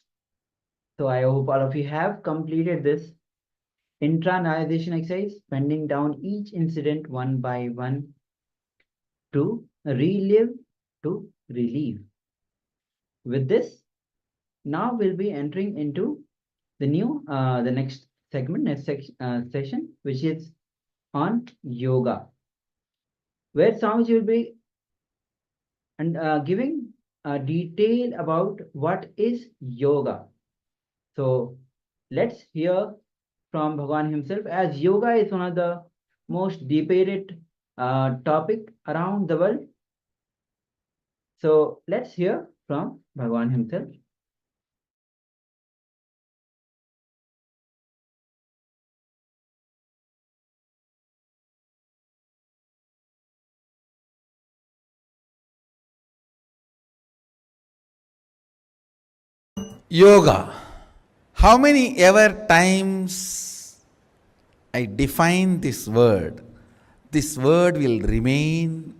So I hope all of you have completed this internalization exercise, bending down each incident one by one to relive, to relieve. With this, now we'll be entering into the next segment, session, which is on yoga, where Swamiji will be giving a detail about what is yoga. So let's hear from Bhagwan himself, as yoga is one of the most debated topic around the world. So let's hear from Bhagwan himself. Yoga. How many ever times I define this word will remain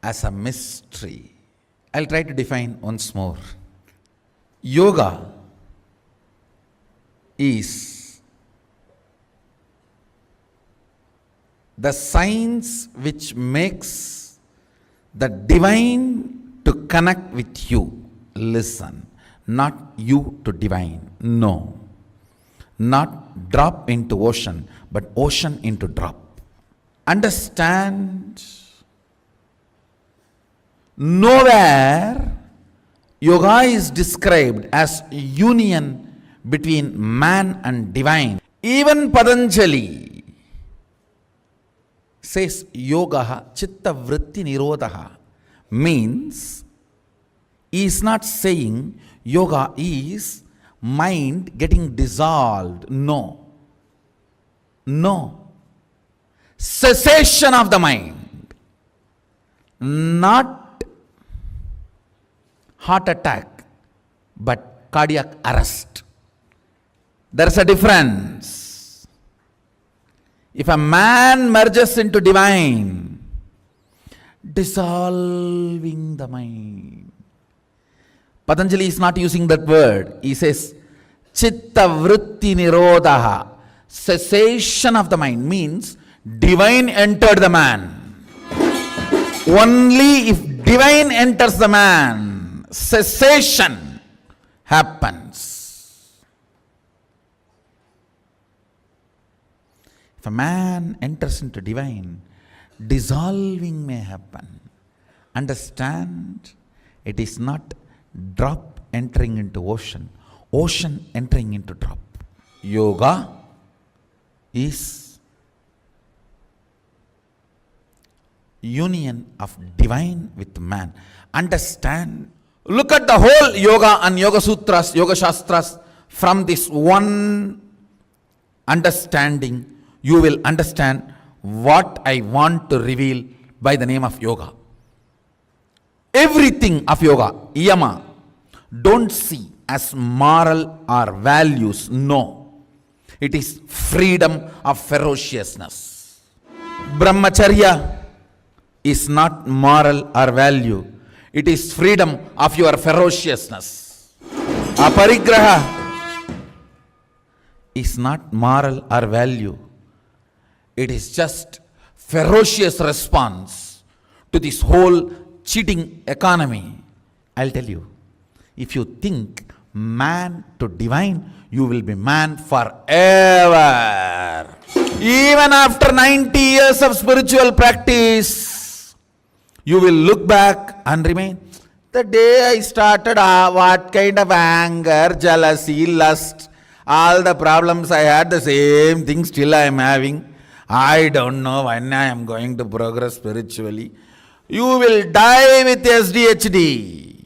as a mystery. I'll try to define once more. Yoga is the science which makes the divine to connect with you. Listen, not you to divine. No. Not drop into ocean, but ocean into drop. Understand, nowhere yoga is described as union between man and divine. Even Patanjali says yoga chitta vritti nirodha, means he is not saying yoga is mind getting dissolved. No. Cessation of the mind, not heart attack, but cardiac arrest. There is a difference. If a man merges into divine, dissolving the mind. Patanjali is not using that word. He says, chitta vritti nirodha, cessation of the mind, means divine entered the man. Only if divine enters the man, cessation happens. If a man enters into divine, dissolving may happen. Understand, it is not drop entering into ocean, ocean entering into drop. Yoga is union of divine with man. Understand, look at the whole yoga and yoga sutras, yoga shastras from this one understanding. You will understand what I want to reveal by the name of yoga. Everything of yoga, yama, don't see as moral or values. No, it is freedom of ferociousness. Brahmacharya is not moral or value. It is freedom of your ferociousness. Aparigraha is not moral or value. It is just ferocious response to this whole cheating economy. I'll tell you, if you think man to divine, you will be man forever. Even after 90 years of spiritual practice, you will look back and remain. The day I started, what kind of anger, jealousy, lust, all the problems I had, the same thing still I am having. I don't know when I am going to progress spiritually. You will die with SDHD.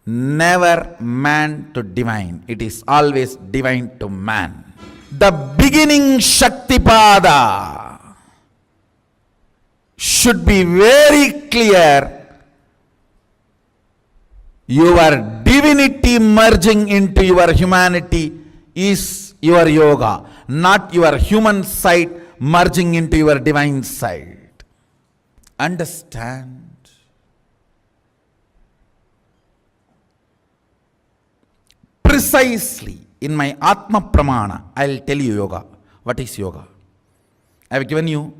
Never man to divine. It is always divine to man. The beginning Shaktipada should be very clear. Your divinity merging into your humanity is your yoga, not your human side merging into your divine side. Understand? precisely in my Atma Pramana, I'll tell you yoga. What is yoga? I've given you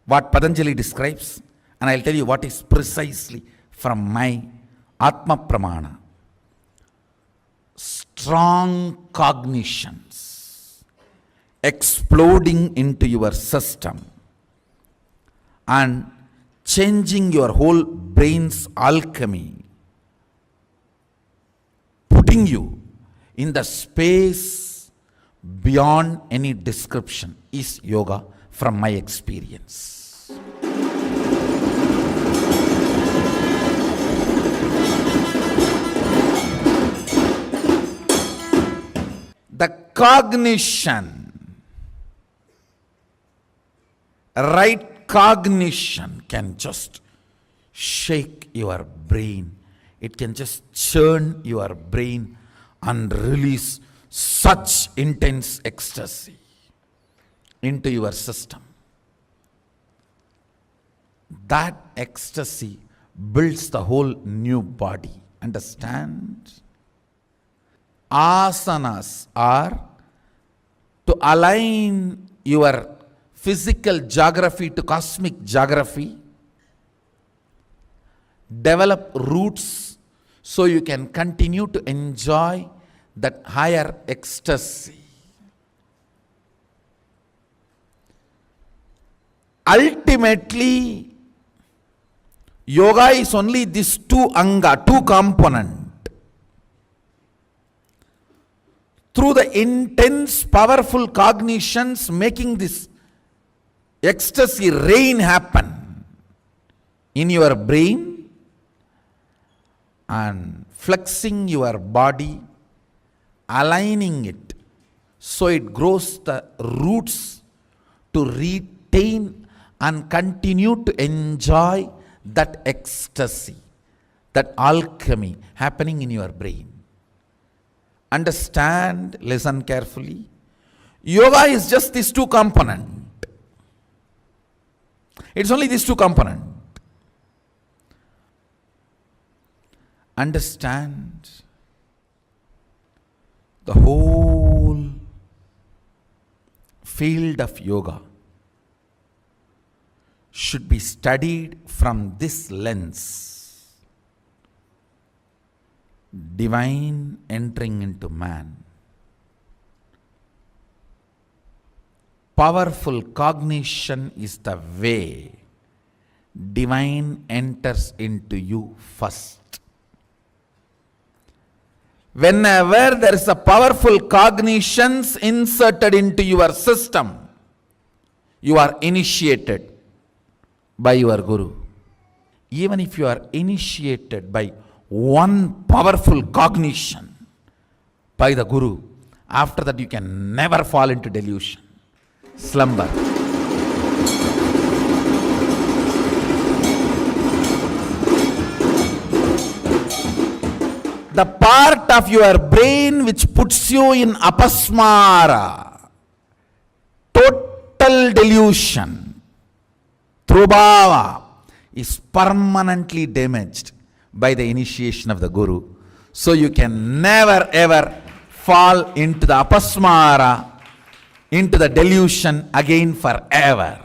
what Patanjali describes, and I'll tell you what is precisely from my Atma Pramana. Strong cognitions exploding into your system and changing your whole brain's alchemy, putting you in the space beyond any description, is yoga from my experience. The cognition, right cognition, can just shake your brain. It can just churn your brain and release such intense ecstasy into your system. That ecstasy builds the whole new body. Understand? Asanas are to align your physical geography to cosmic geography, develop roots so you can continue to enjoy that higher ecstasy. Ultimately, yoga is only this two anga, two component. Through the intense, powerful cognitions, making this ecstasy rain happen in your brain and flexing your body, aligning it so it grows the roots to retain and continue to enjoy that ecstasy, that alchemy happening in your brain. Understand, listen carefully. Yoga is just these two components. It's only these two components. Understand, the whole field of yoga should be studied from this lens. Divine entering into man. Powerful cognition is the way divine enters into you first. Whenever there is a powerful cognitions inserted into your system, you are initiated by your Guru. Even if you are initiated by one powerful cognition by the Guru, after that you can never fall into delusion, slumber. The part of your brain which puts you in apasmara, total delusion, trubhava, is permanently damaged by the initiation of the Guru. So you can never ever fall into the apasmara, into the delusion again forever.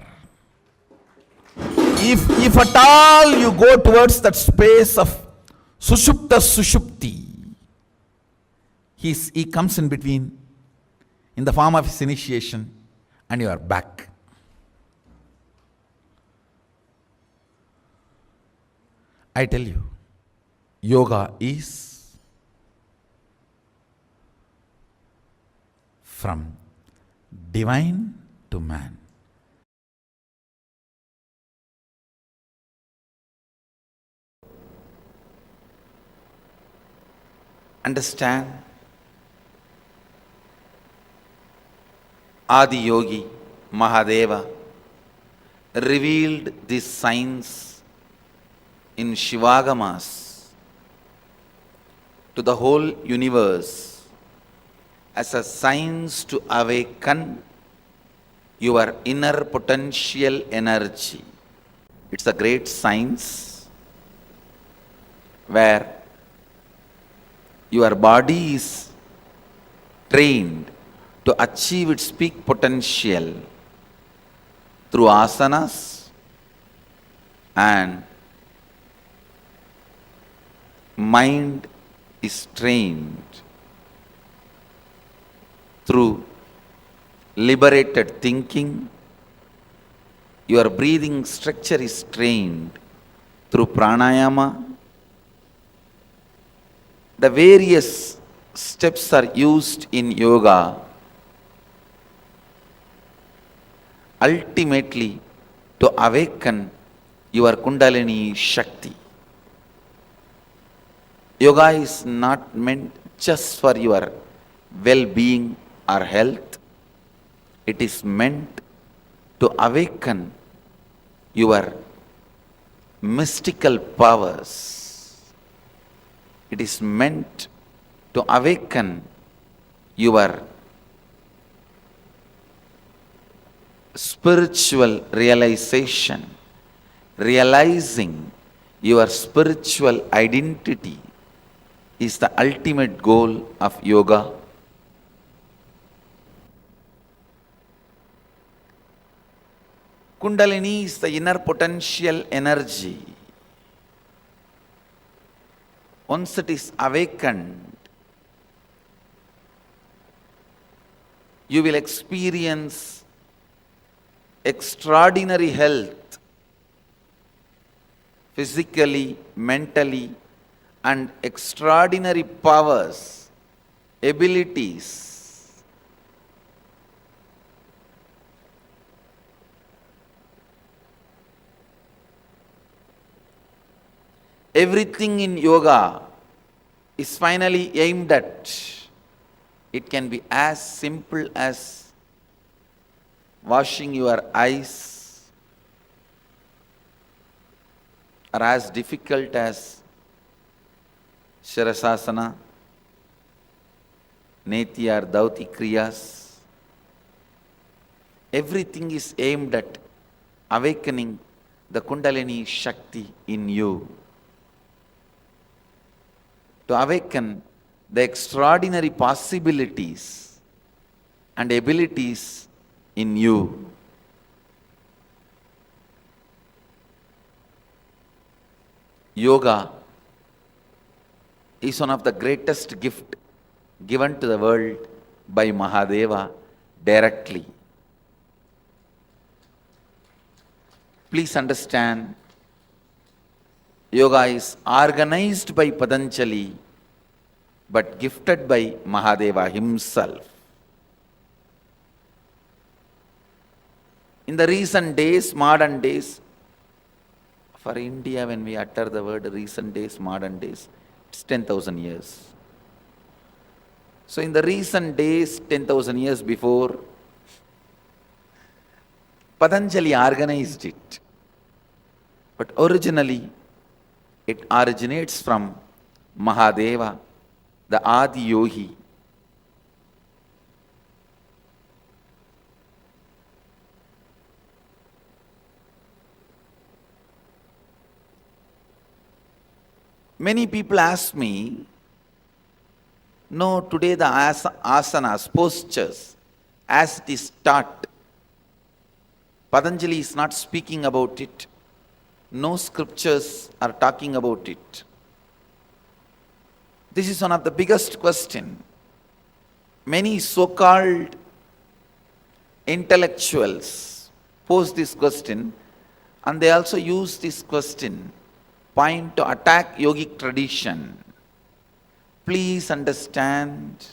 If at all you go towards that space of sushupta sushupti, he comes in between in the form of his initiation and you are back. I tell you, yoga is from divine to man. Understand, Adi Yogi Mahadeva revealed this science in Shivagamas to the whole universe as a science to awaken your inner potential energy. It's a great science where your body is trained to achieve its peak potential through asanas and mind is trained through liberated thinking. Your breathing structure is trained through pranayama. The various steps are used in yoga ultimately to awaken your Kundalini Shakti. Yoga is not meant just for your well-being or health. It is meant to awaken your mystical powers. It is meant to awaken your spiritual realization, realizing your spiritual identity is the ultimate goal of yoga. Kundalini is the inner potential energy. Once it is awakened, you will experience extraordinary health, physically, mentally, and extraordinary powers, abilities. Everything in yoga is finally aimed at. It can be as simple as washing your eyes, or as difficult as Shirasasana, Neti or Dauti Kriyas. Everything is aimed at awakening the Kundalini Shakti in you. To awaken the extraordinary possibilities and abilities in you. Yoga is one of the greatest gifts given to the world by Mahadeva directly. Please understand, yoga is organized by Patanjali but gifted by Mahadeva himself. In the recent days, modern days, for India, when we utter the word recent days, modern days, it's 10,000 years. So in the recent days, 10,000 years before, Patanjali organized it. But originally, it originates from Mahadeva, the Adi Yogi. Many people ask me, no, today the asanas, postures, as it is taught, Patanjali is not speaking about it. No scriptures are talking about it. This is one of the biggest questions. Many so-called intellectuals pose this question, and they also use this question point to attack yogic tradition. Please understand,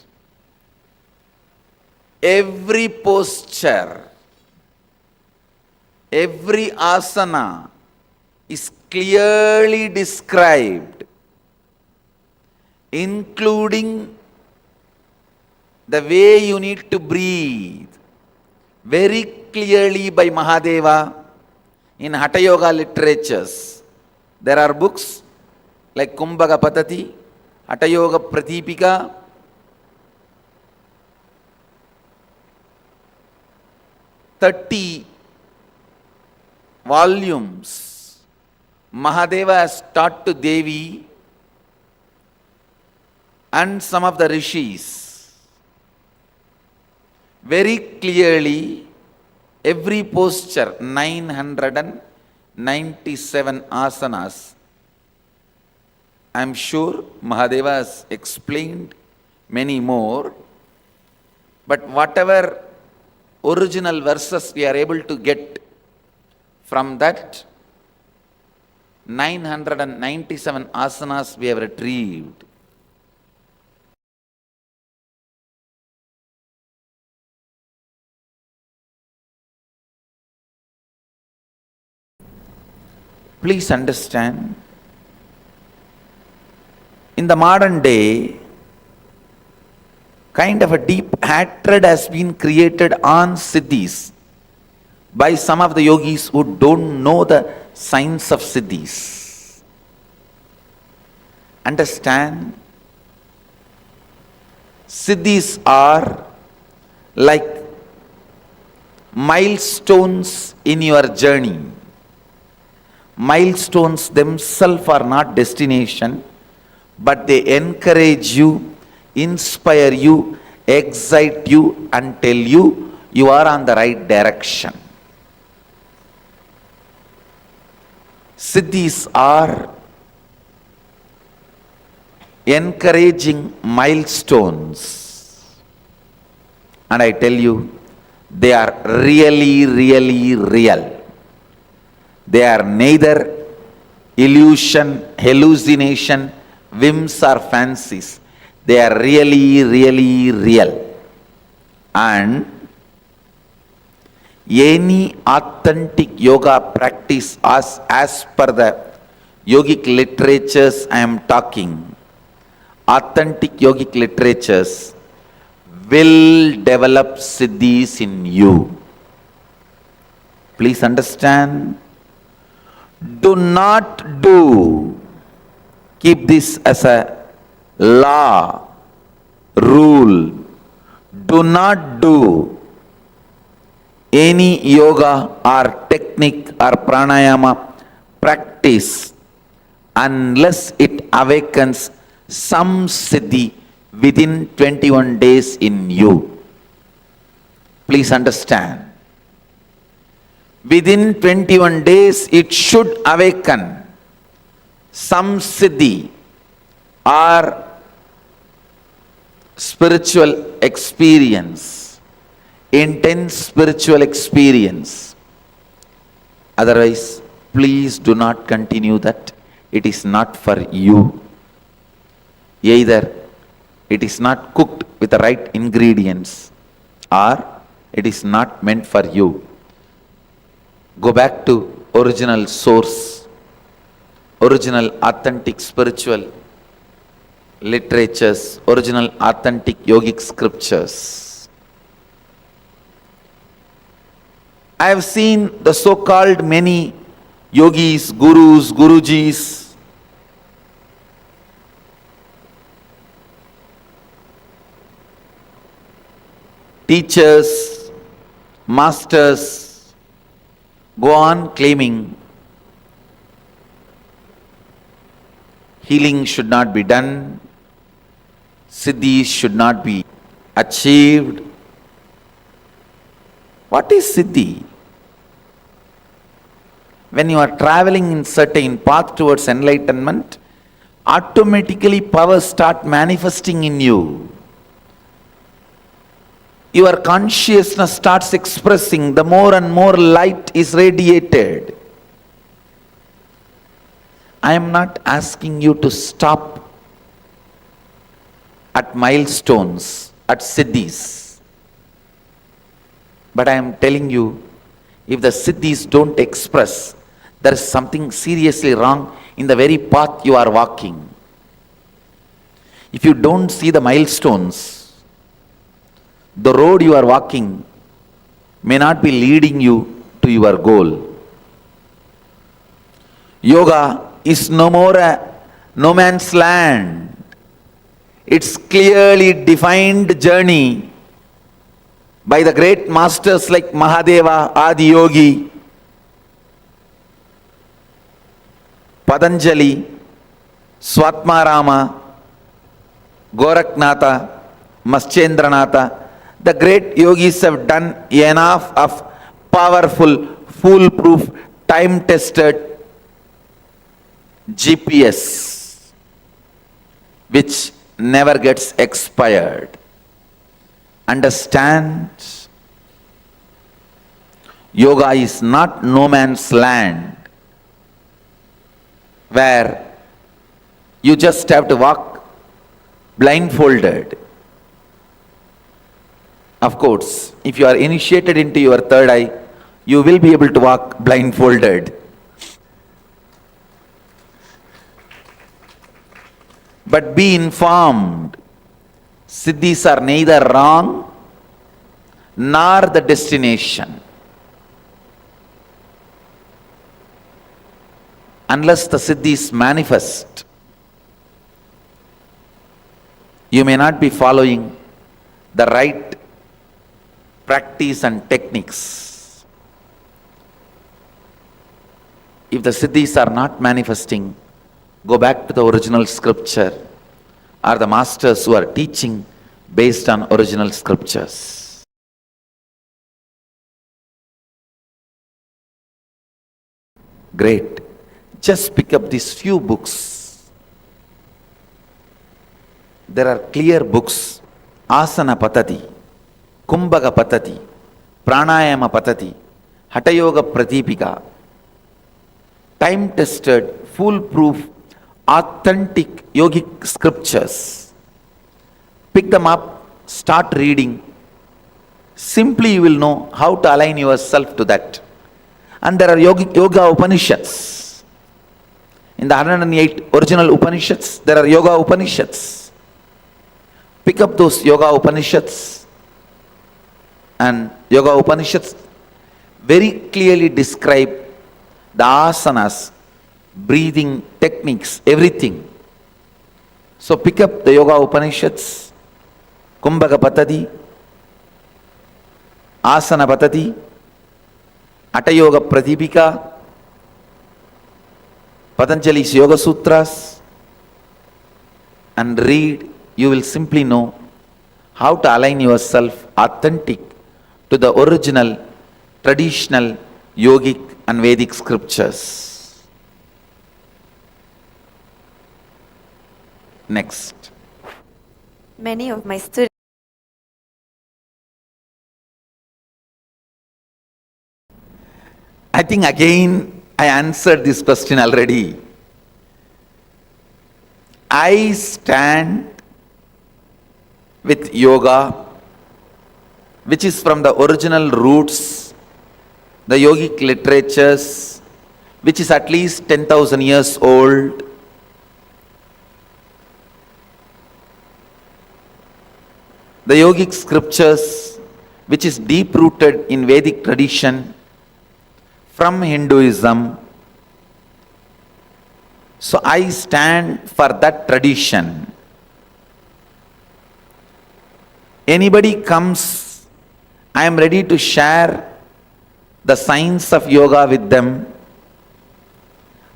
every posture, every asana is clearly described, including the way you need to breathe, very clearly by Mahadeva in Hatha Yoga literatures. There are books like Kumbhaga Patati, Hatha Yoga Pratipika, "30 volumes Mahadeva has taught to Devi, and some of the rishis very clearly, every posture, 997 asanas. I am sure Mahadeva has explained many more, but whatever original verses we are able to get from that 997 asanas we have retrieved. Please understand, in the modern day, kind of a deep hatred has been created on siddhis by some of the yogis who don't know the science of siddhis. Understand, siddhis are like milestones in your journey. Milestones themselves are not destination, but they encourage you, inspire you, excite you, and tell you you are on the right direction. Siddhis are encouraging milestones, and I tell you, they are really, really real. They are neither illusion, hallucination, whims or fancies. They are really, really real. And any authentic yoga practice as per the yogic literatures I am talking, authentic yogic literatures will develop siddhis in you. Please understand. Do not do, keep this as a law, rule. Do not do any yoga or technique or pranayama practice unless it awakens some siddhi within 21 days in you. Please understand. Within 21 days, it should awaken some siddhi or spiritual experience, intense spiritual experience. Otherwise, please do not continue that. It is not for you. Either it is not cooked with the right ingredients, or it is not meant for you. Go back to original source, original authentic spiritual literatures, original authentic yogic scriptures. I have seen the so-called many yogis, gurus, gurujis, teachers, masters, go on claiming healing should not be done, siddhis should not be achieved. What is siddhi? When you are traveling in certain path towards enlightenment, automatically powers start manifesting in you. Your consciousness starts expressing, the more and more light is radiated. I am not asking you to stop at milestones, at siddhis. But I am telling you, if the siddhis don't express, there is something seriously wrong in the very path you are walking. If you don't see the milestones, the road you are walking may not be leading you to your goal. Yoga is no more a no man's land. It's clearly defined journey by the great masters like Mahadeva, Adi Yogi, Patanjali, Swatmarama, Goraknatha, Maschendranatha, the great yogis have done enough of powerful, foolproof, time-tested GPS, which never gets expired. Understand, yoga is not no man's land where you just have to walk blindfolded. Of course, if you are initiated into your third eye, you will be able to walk blindfolded. But be informed, siddhis are neither wrong nor the destination. Unless the siddhis manifest, you may not be following the right practice and techniques. If the siddhis are not manifesting, go back to the original scripture or the masters who are teaching based on original scriptures. Great. Just pick up these few books. There are clear books. Asana Patati, Kumbhaka Patati, Pranayama Patati, Hatha Yoga Pratipika. Time-tested, foolproof, authentic yogic scriptures. Pick them up, start reading. Simply you will know how to align yourself to that. And there are yoga Upanishads. In the 108 original Upanishads, there are yoga Upanishads. Pick up those yoga Upanishads, and yoga Upanishads very clearly describe the asanas, breathing techniques, everything. So pick up the yoga Upanishads, Kumbhaka Patati, Asana Patati, Hatha Yoga Pratipika, Patanjali's Yoga Sutras, and read. You will simply know how to align yourself authentic to the original, traditional, yogic and Vedic scriptures. Next. Many of my students I think again I answered this question already. I stand with yoga, which is from the original roots, the yogic literatures, which is at least 10,000 years old. The yogic scriptures, which is deep rooted in Vedic tradition, from Hinduism. So I stand for that tradition. Anybody comes, I am ready to share the science of yoga with them.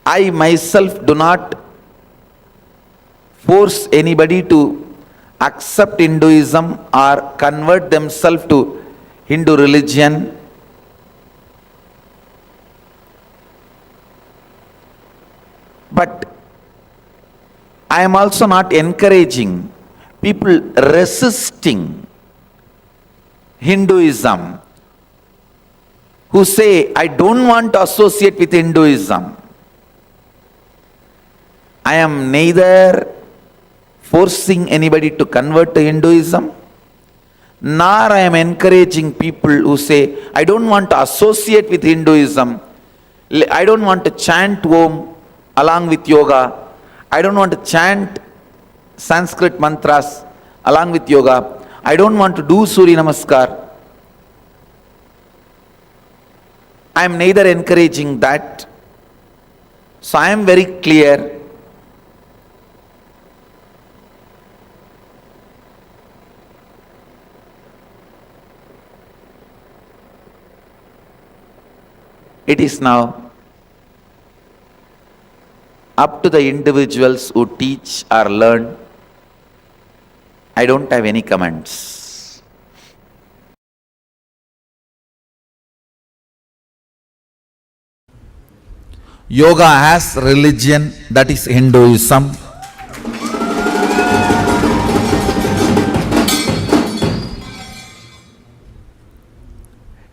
I myself do not force anybody to accept Hinduism or convert themselves to Hindu religion. But I am also not encouraging people resisting Hinduism who say, I don't want to associate with Hinduism. I am neither forcing anybody to convert to Hinduism, nor I am encouraging people who say, I don't want to associate with Hinduism, I don't want to chant Om along with yoga, I don't want to chant Sanskrit mantras along with yoga, I don't want to do Surya Namaskar. I am neither encouraging that. So I am very clear. It is now up to the individuals who teach or learn I don't have any comments. Yoga as religion, that is Hinduism.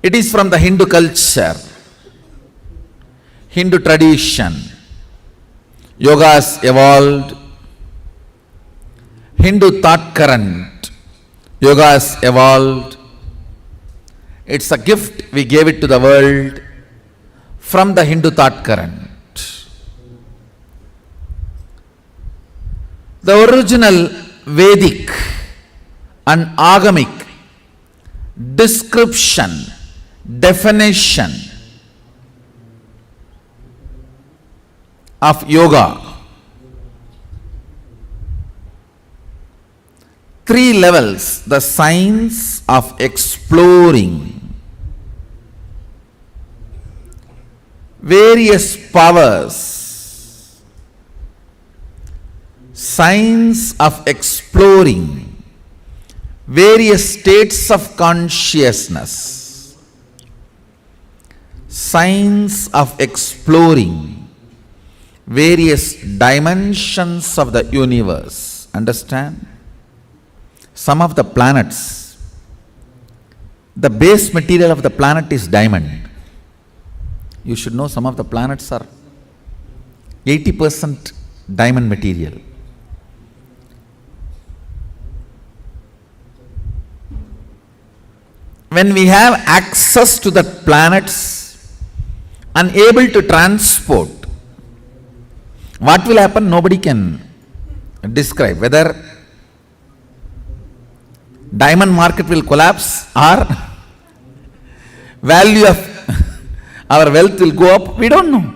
It is from the Hindu culture, Hindu tradition. Yoga has evolved. Hindu thought current. Yoga has evolved. It's a gift we gave it to the world from the Hindu thought current. The original Vedic and Agamic description, definition of yoga, 3 levels: the science of exploring various powers, science of exploring various states of consciousness, science of exploring various dimensions of the universe. Understand? Some of the planets, the base material of the planet is diamond. You should know some of the planets are 80% diamond material. When we have access to the planets and able to transport, what will happen? Nobody can describe. Whether diamond market will collapse or value of our wealth will go up, we don't know.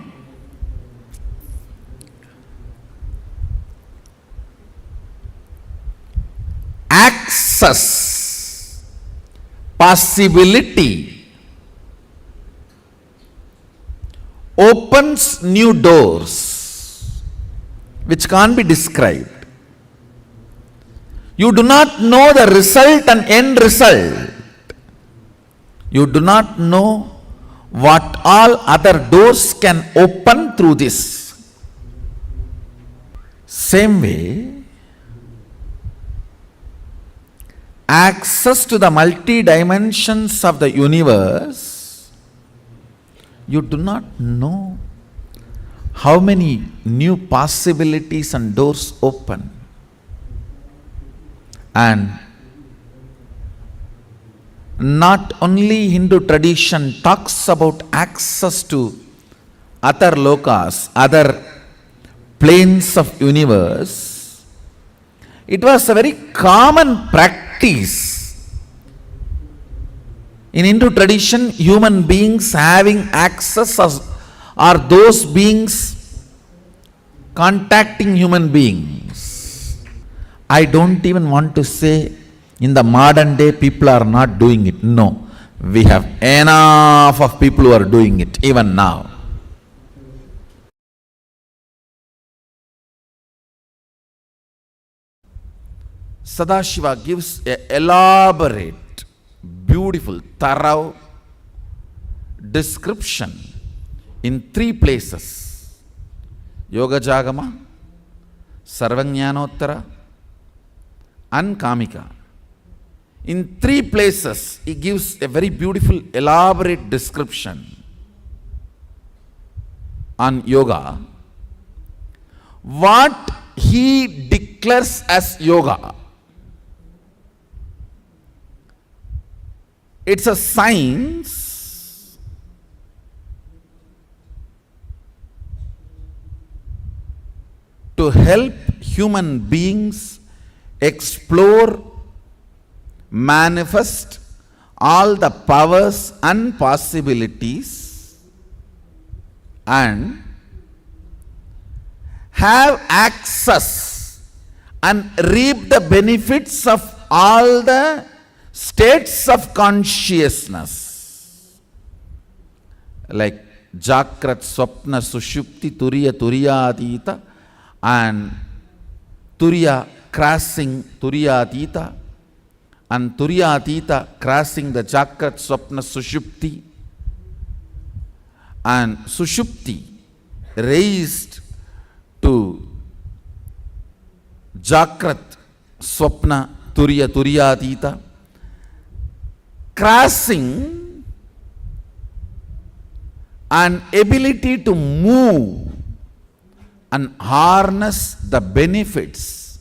Access, possibility, opens new doors which can't be described. You do not know the result and end result. You do not know what all other doors can open through this. Same way, access to the multi-dimensions of the universe, you do not know how many new possibilities and doors open. And not only Hindu tradition talks about access to other lokas, other planes of universe, it was a very common practice. In Hindu tradition, human beings having access are those beings contacting human beings. I don't even want to say in the modern day people are not doing it. No, we have enough of people who are doing it even now. Sadashiva gives an elaborate, beautiful, thorough description in 3 places: Yoga Jagama, Sarvajnanottara and Kamika. In 3 places, he gives a very beautiful, elaborate description on yoga. What he declares as yoga, it's a science to help human beings explore, manifest all the powers and possibilities and have access and reap the benefits of all the states of consciousness like Jakrat, Swapna, Sushupti, Turiya, Turiyadita and Turiya, crossing Turiyatita, and Turiyatita crossing the Jagrat, Swapna, Sushupti, and Sushupti raised to Jagrat, Swapna, Turiyatita, crossing an ability to move and harness the benefits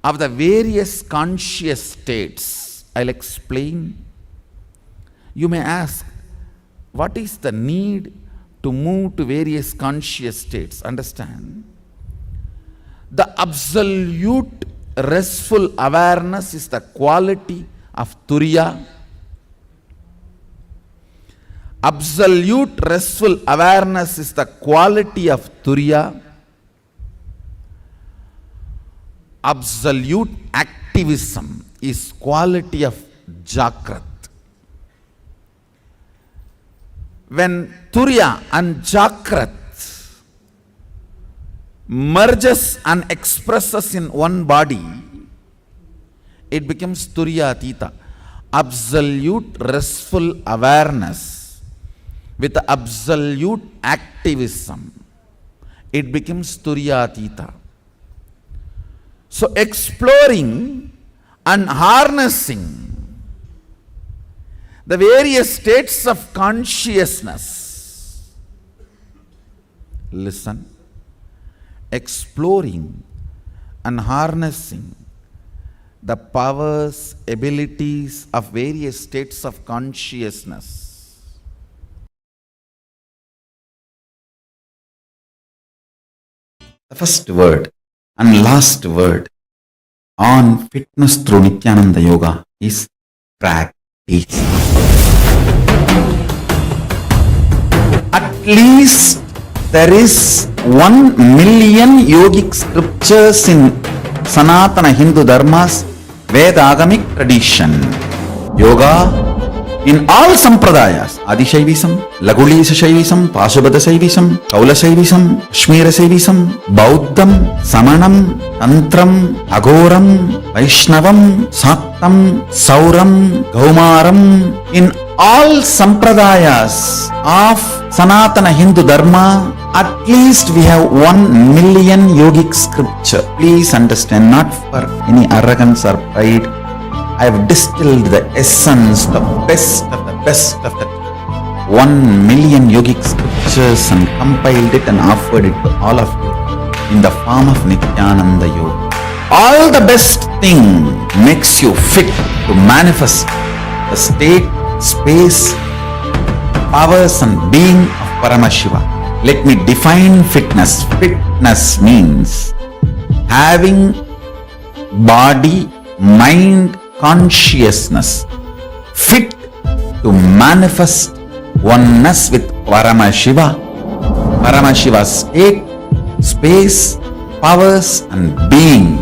of the various conscious states. I'll explain. You may ask, what is the need to move to various conscious states? Understand, the absolute restful awareness is the quality of Turiya. Absolute restful awareness is the quality of Turiya. Absolute activism is quality of Jagrat. When Turiya and Jagrat merges and expresses in one body, it becomes Turiyatita, absolute restful awareness with absolute activism. It becomes Turiyatita. So exploring and harnessing the various states of consciousness. Listen. Exploring and harnessing the powers, abilities of various states of consciousness. The first word and last word on fitness through Nityananda Yoga is practice. At least there is 1 million yogic scriptures in Sanatana Hindu Dharma's Vedagamic tradition. Yoga in all sampradayas, Adishaivism, Lagulisa Shaivism, Pasubhada Shaivism, Kaula Shaivism, Kashmira Shaivism, Bauddham, Samanam, Tantram, Agoram, Vaishnavam, Saktam, Sauram, Gaumaram, in all sampradayas of Sanatana Hindu Dharma, at least we have 1 million yogic scripture. Please understand, not for any arrogance or pride. I have distilled the essence, the best of the best of that 1 million yogic scriptures and compiled it and offered it to all of you in the form of Nityananda Yoga. All the best thing makes you fit to manifest the state, space, powers and being of Paramashiva. Let me define fitness. Fitness means having body, mind, consciousness fit to manifest oneness with Paramashiva. Paramashiva's state, space, powers and being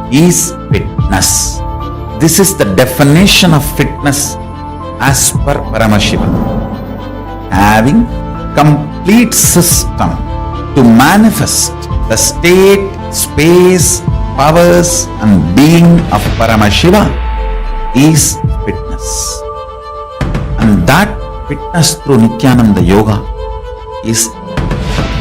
is fitness. This is the definition of fitness as per Paramashiva. Having complete system to manifest the state, space, powers and being of Paramashiva is fitness. And that fitness through Nityananda Yoga is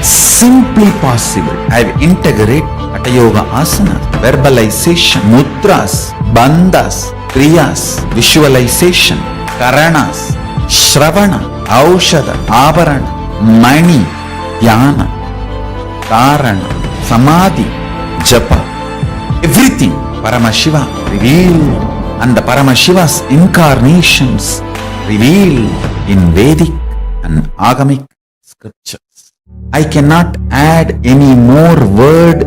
simply possible. I have integrated Hatha Yoga asanas, verbalization, mudras, bandhas, kriyas, visualization, karanas, shravana, aushada, avarana, mani, dhyana, karana, samadhi, japa, everything Paramashiva revealed, and the Paramashiva's incarnations revealed in Vedic and Agamic scriptures. I cannot add any more word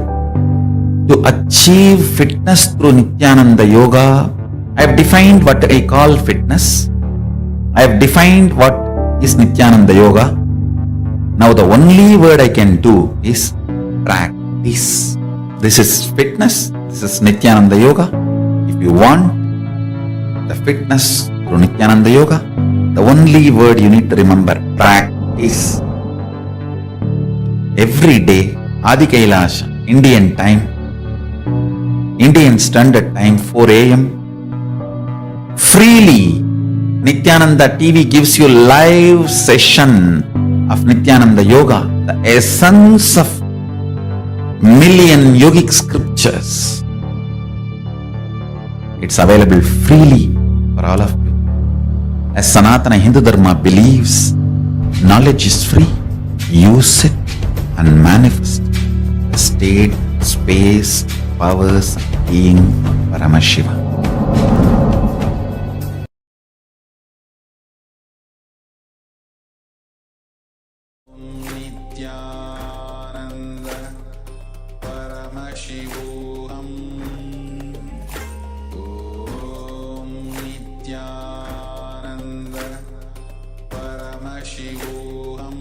to achieve fitness through Nityananda Yoga. I have defined what I call fitness. I have defined what is Nityananda Yoga. Now the only word I can do is practice. This is fitness. This is Nityananda Yoga. If you want the fitness through Nityananda Yoga, the only word you need to remember, practice. Every day, Adi Kailasha, Indian time, Indian Standard Time 4 a.m. Freely, Nityananda TV gives you live session of Nityananda Yoga, the essence of million yogic scriptures. It's available freely for all of you. As Sanatana Hindu Dharma believes, knowledge is free. Use it and manifest the state, space, powers, and being of Paramashiva. Paramashivoham. Om Nityananda Paramashivoham.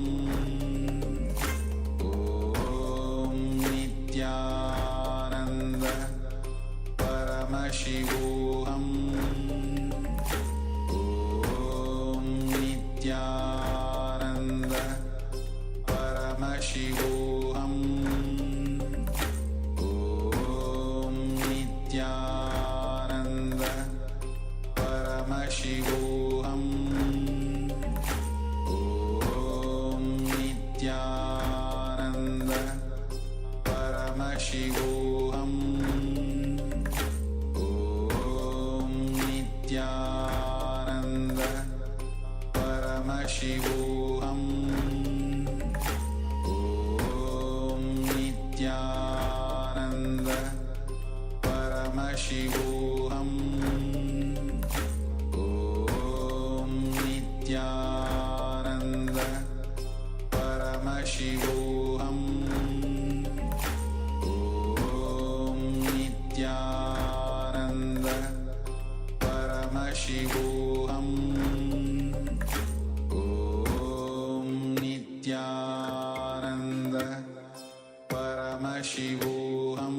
Om Nityananda Paramashivoham. Om Nityananda Paramashivoham. Paramashivoham. Om Nityananda Paramashivoham. Om Nityananda Paramashivoham. Om Nityananda Paramashivoham. Nityananda Paramashivoham. Om Nityananda Paramashivoham.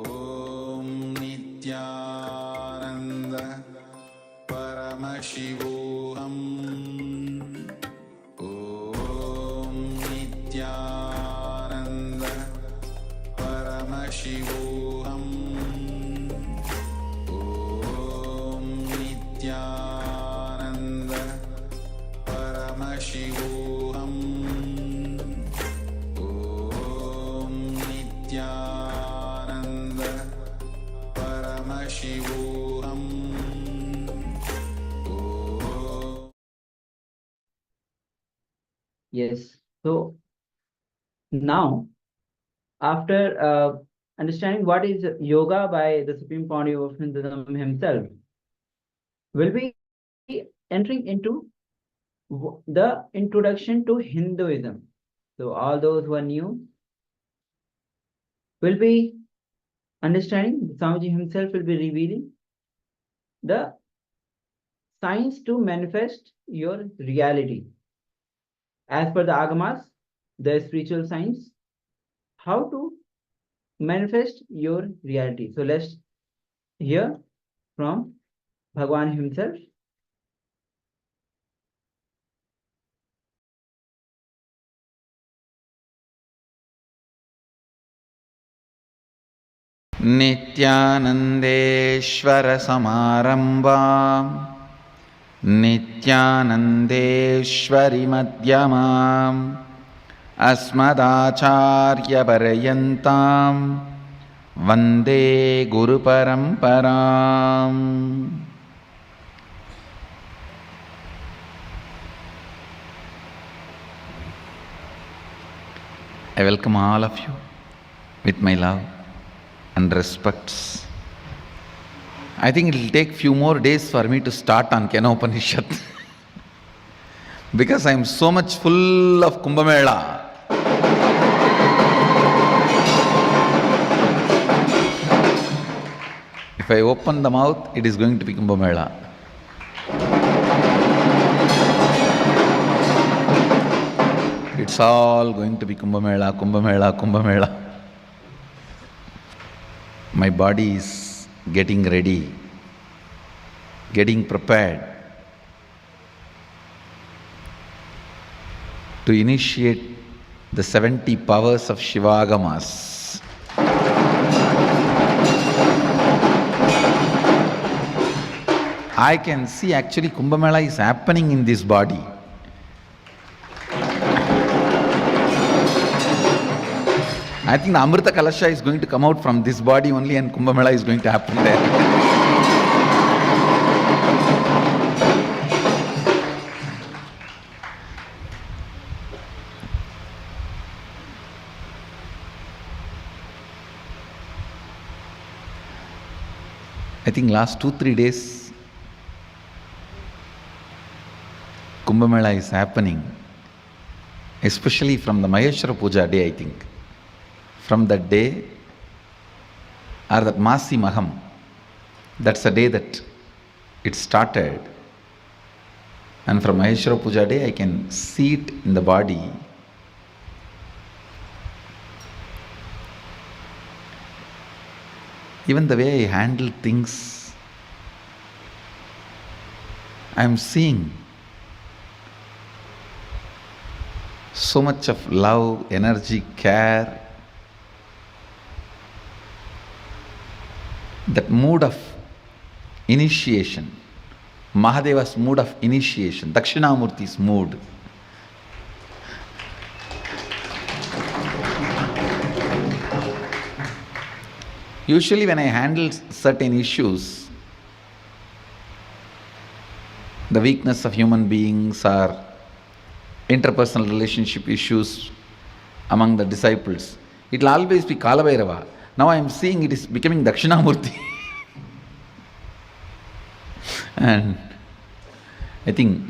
Om Nityananda Paramashivoham. Om Nityananda Paramashivoham. Om Nityananda Paramashivoham. Om Nityananda Paramashivoham. Om Nityananda Paramashivoham. Yes. So now, after understanding what is yoga by the Supreme Pontiff of Hinduism himself, we'll be entering into the introduction to Hinduism. So all those who are new will be understanding, Swamiji himself will be revealing the science to manifest your reality. As per the Agamas, the spiritual science, how to manifest your reality. So let's hear from Bhagwan himself. नित्यानन्देश्वर समारम्भाम् नित्यानन्देश्वरि मध्यमाम् अस्मदाचार्यपर्यन्तां वन्दे गुरुपरम्पराम्. I welcome all of you with my love and respects. I think it will take few more days for me to start on Kena Upanishad because I am so much full of Kumbh Mela. If I open the mouth, it is going to be Kumbh Mela. It's all going to be Kumbh Mela, Kumbh Mela, Kumbh Mela. My body is getting ready, getting prepared to initiate the 70 powers of Shivagamas. I can see actually Kumbh Mela is happening in this body. I think the Amrita Kalasha is going to come out from this body only, and Kumbh Mela is going to happen there. I think last 2-3 days, Kumbh Mela is happening, especially from the Maheshwara Puja day, I think. From that day, or that Masi Maham, that's the day that it started. And from Maheshwara Puja day, I can see it in the body. Even the way I handle things, I am seeing so much of love, energy, care, that mood of initiation, Mahadeva's mood of initiation, Dakshinamurti's mood. Usually when I handle certain issues, the weakness of human beings or interpersonal relationship issues among the disciples, it will always be Kalabhairava. Now I am seeing it is becoming Dakshinamurti. And I think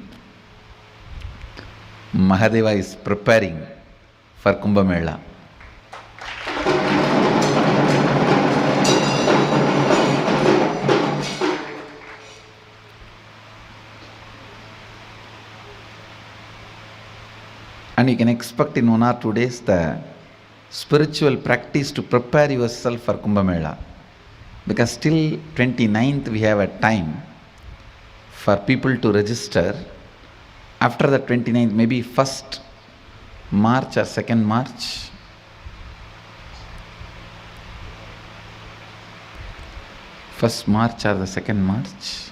Mahadeva is preparing for Kumbh Mela. And you can expect in 1 or 2 days the spiritual practice to prepare yourself for Kumbh Mela. Because till 29th we have a time for people to register. After the 29th, maybe 1st March or 2nd March, First March or the 2nd March,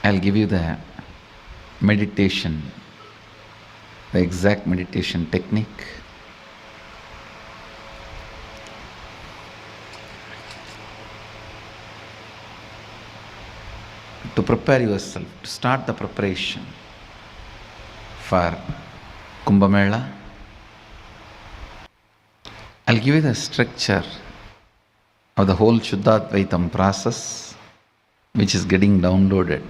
I'll give you the meditation, the exact meditation technique. To prepare yourself, to start the preparation for Kumbh Mela. I'll give you the structure of the whole Shuddhadvaitam process, which is getting downloaded.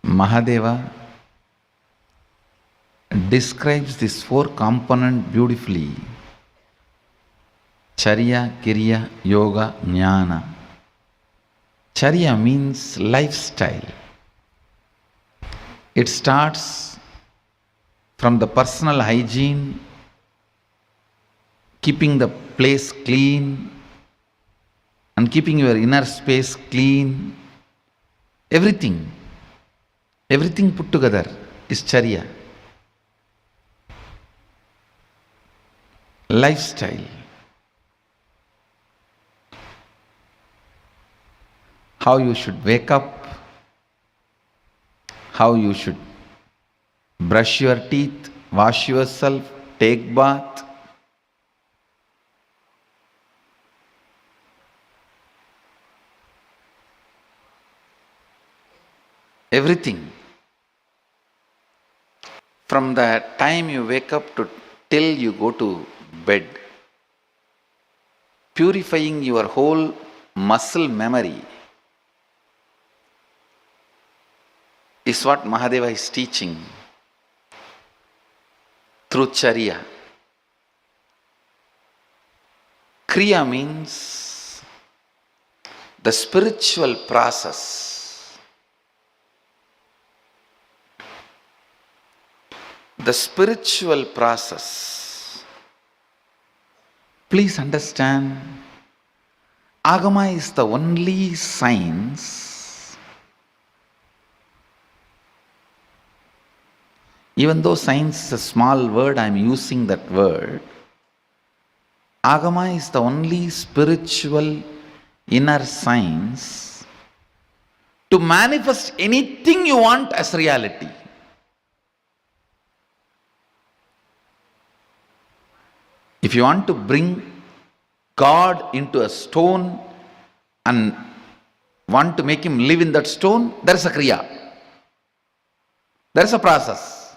Mahadeva describes this 4 component beautifully: Charya, Kirya, Yoga, Jnana. Charya means lifestyle. It starts from the personal hygiene, keeping the place clean and keeping your inner space clean. Everything put together is Charya. Lifestyle. How you should wake up, how you should brush your teeth, wash yourself, take bath. Everything. From the time you wake up to till you go to bed. Purifying your whole muscle memory is what Mahadeva is teaching through Charya. Kriya means the spiritual process. The spiritual process. Please understand, Agama is the only science. Even though science is a small word, I am using that word. Agama is the only spiritual inner science to manifest anything you want as reality. If you want to bring God into a stone and want to make him live in that stone, there is a kriya. There is a process.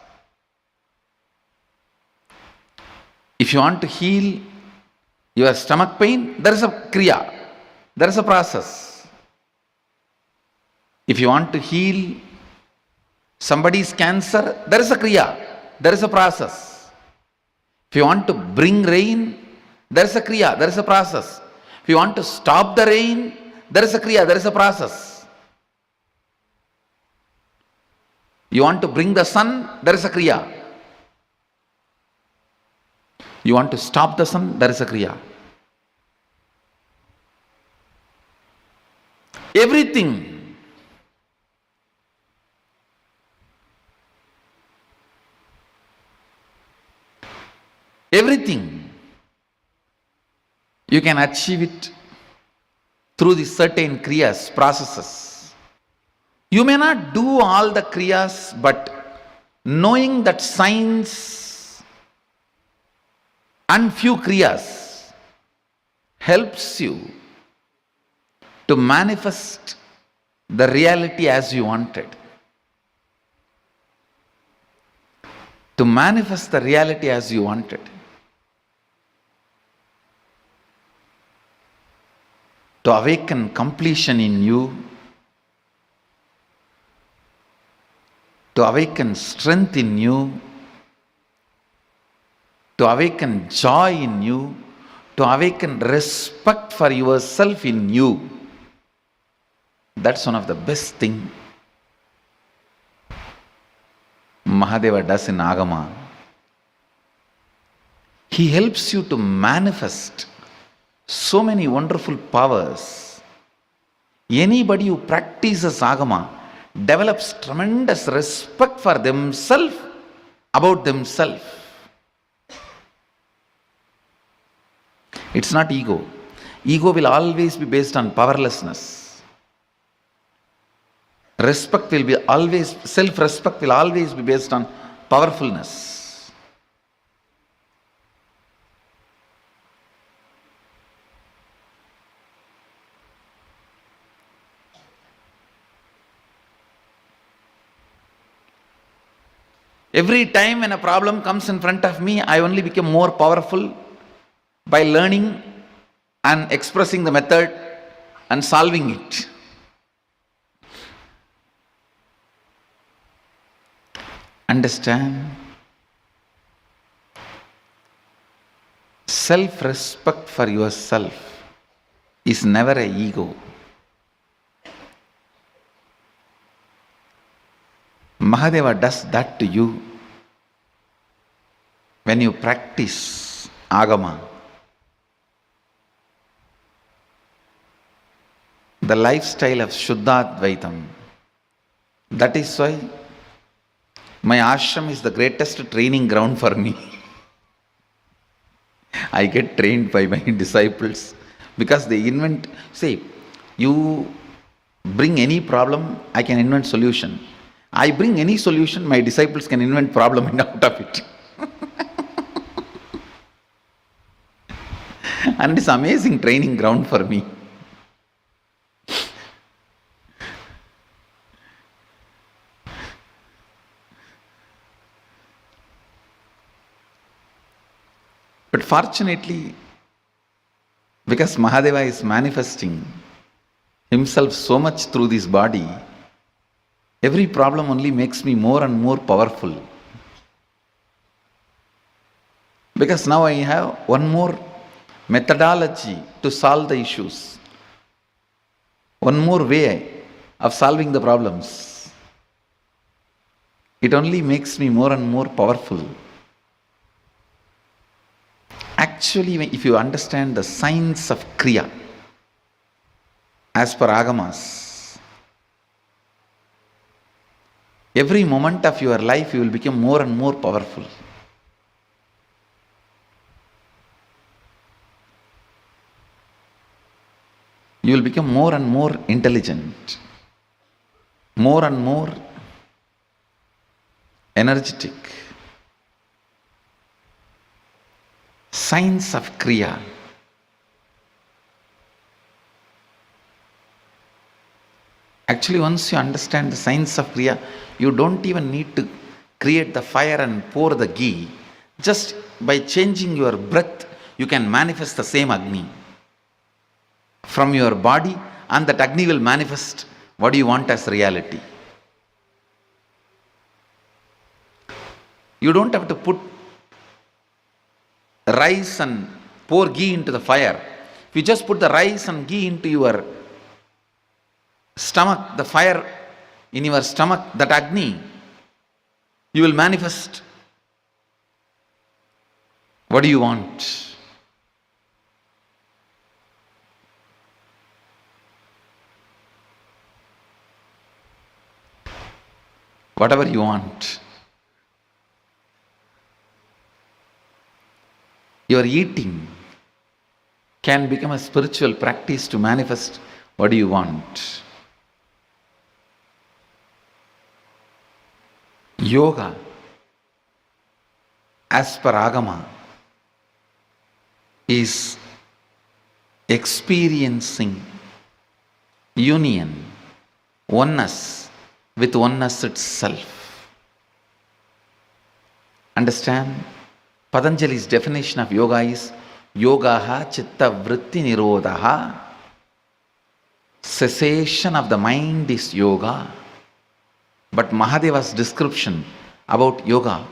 If you want to heal your stomach pain, there is a kriya. There is a process. If you want to heal somebody's cancer, there is a kriya. There is a process. If you want to bring rain, there is a kriya. There is a process. If you want to stop the rain, there is a kriya. There is a process. You want to bring the sun, there is a kriya. You want to stop the sun, there is a kriya. Everything. Everything. You can achieve it through these certain kriyas, processes. You may not do all the kriyas, but knowing that science and few kriyas helps you to manifest the reality as you wanted. To manifest the reality as you wanted. To awaken completion in you. To awaken strength in you. To awaken joy in you. To awaken respect for yourself in you. That's one of the best things Mahadeva does in Agama. He helps you to manifest so many wonderful powers. Anybody who practices Agama develops tremendous respect for themselves, about themselves. It's not ego. Ego will always be based on powerlessness. Respect will be always, self-respect will always be based on powerfulness. Every time when a problem comes in front of me, I only become more powerful by learning and expressing the method and solving it. Understand? Self-respect for yourself is never an ego. Mahadeva does that to you when you practice Agama. The lifestyle of Shuddha Advaitam. That is why my ashram is the greatest training ground for me. I get trained by my disciples because they invent, say, you bring any problem, I can invent solution. I bring any solution, my disciples can invent problem and out of it. And it's amazing training ground for me. But fortunately, because Mahadeva is manifesting himself so much through this body, every problem only makes me more and more powerful. Because now I have one more methodology to solve the issues. One more way of solving the problems. It only makes me more and more powerful. Actually, if you understand the science of Kriya, as per Agamas, every moment of your life you will become more and more powerful. You will become more and more intelligent, more and more energetic. Science of Kriya. Actually, once you understand the science of Kriya, you don't even need to create the fire and pour the ghee. Just by changing your breath, you can manifest the same Agni from your body, and that Agni will manifest what you want as reality. You don't have to put rice and pour ghee into the fire. If you just put the rice and ghee into your stomach, the fire in your stomach, that Agni, you will manifest what do you want. Whatever you want. Your eating can become a spiritual practice to manifest what do you want. Yoga, as per Agama, is experiencing union, oneness with oneness itself. Understand? Patanjali's definition of yoga is yogaha chitta vritti nirodhaha. Cessation of the mind is yoga. But Mahadeva's description about yoga,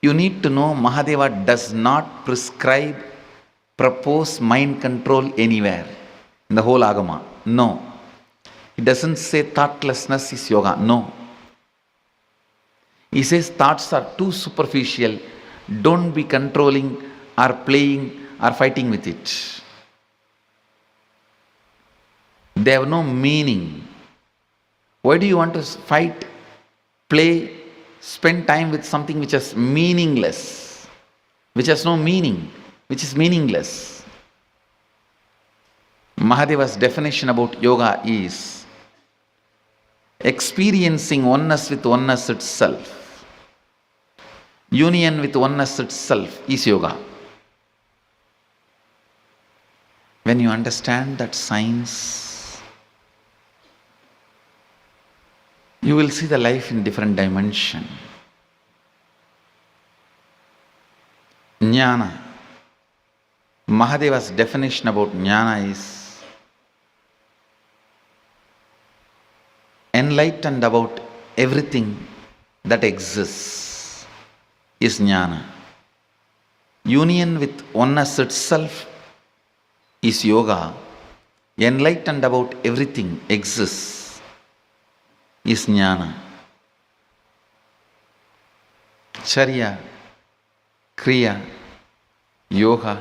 you need to know Mahadeva does not prescribe, propose mind control anywhere in the whole Agama. No. He doesn't say thoughtlessness is yoga. No. He says thoughts are too superficial. Don't be controlling or playing or fighting with it. They have no meaning. Why do you want to fight, play, spend time with something which is meaningless, which has no meaning, which is meaningless? Mahadeva's definition about yoga is experiencing oneness with oneness itself. Union with oneness itself is yoga. When you understand that science, you will see the life in different dimension. Jnana. Mahadeva's definition about jnana is enlightened about everything that exists is jnana. Union with oneness itself is yoga. Enlightened about everything exists is jnana. Charya, kriya, yoga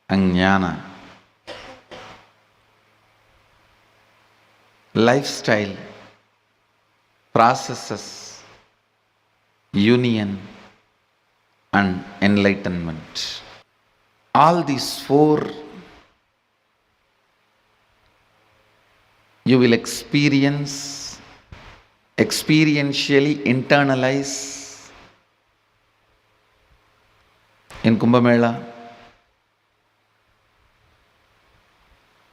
and jnana. Lifestyle, processes, union and enlightenment. All these four you will experience, experientially internalize in Kumbh Mela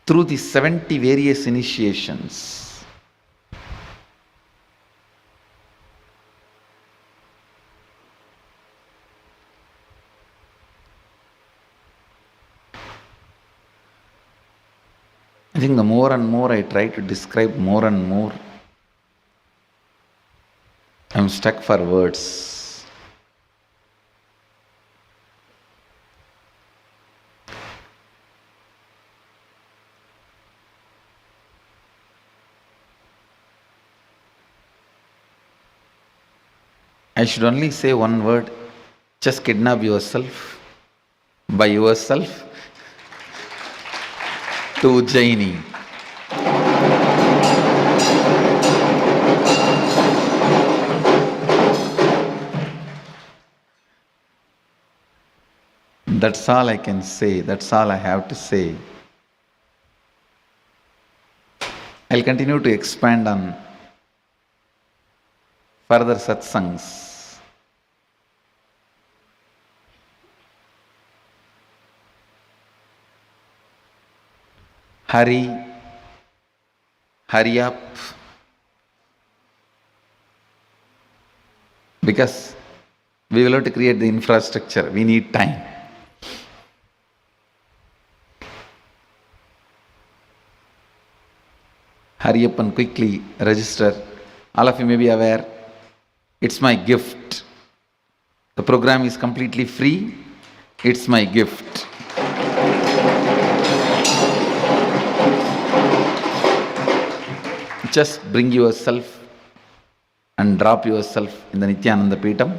through the 70 various initiations. I think the more and more I try to describe more and more, I'm stuck for words. I should only say one word: just kidnap yourself by yourself to Ujjaini. That's all I can say. That's all I have to say. I'll continue to expand on further satsangs. Hurry up, because we will have to create the infrastructure. We need time. Hurry up and quickly register. All of you may be aware, it's my gift. The program is completely free. It's my gift. Just bring yourself and drop yourself in the Nityananda Peetam,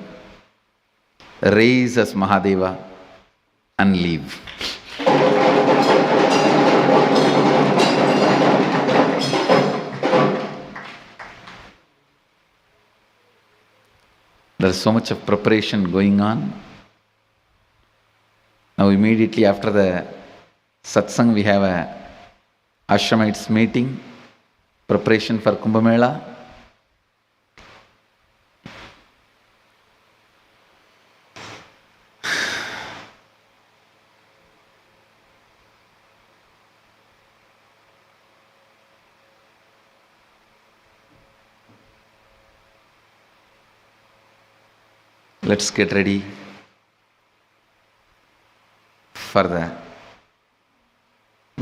raise as Mahadeva and leave. There is so much of preparation going on. Now immediately after the satsang we have a Ashramites meeting, preparation for Kumbh Mela. Let's get ready for the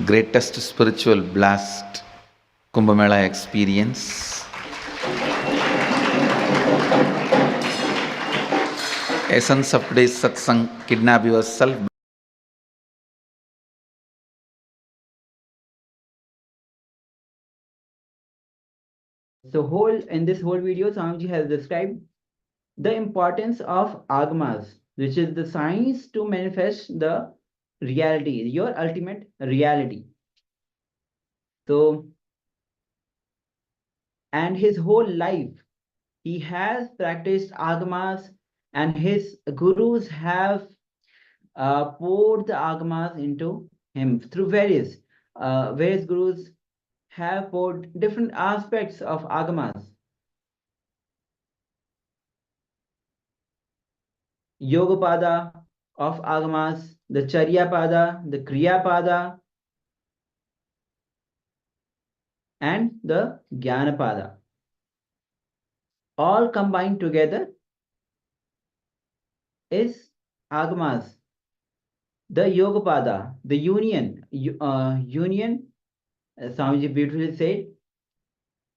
greatest spiritual blast Kumbh Mela experience. Essence of today's satsang: kidnap yourself. So in this whole video, Swamiji has described the importance of agamas, which is the science to manifest the reality, your ultimate reality. So, and his whole life, he has practiced agamas, and his gurus have poured the agamas into him through various gurus have poured different aspects of agamas. Yogapada of agamas, the Charyapada, the Kriyapada, and the Jnanapada. All combined together is agamas. The Yogapada, the union, Swamiji beautifully said,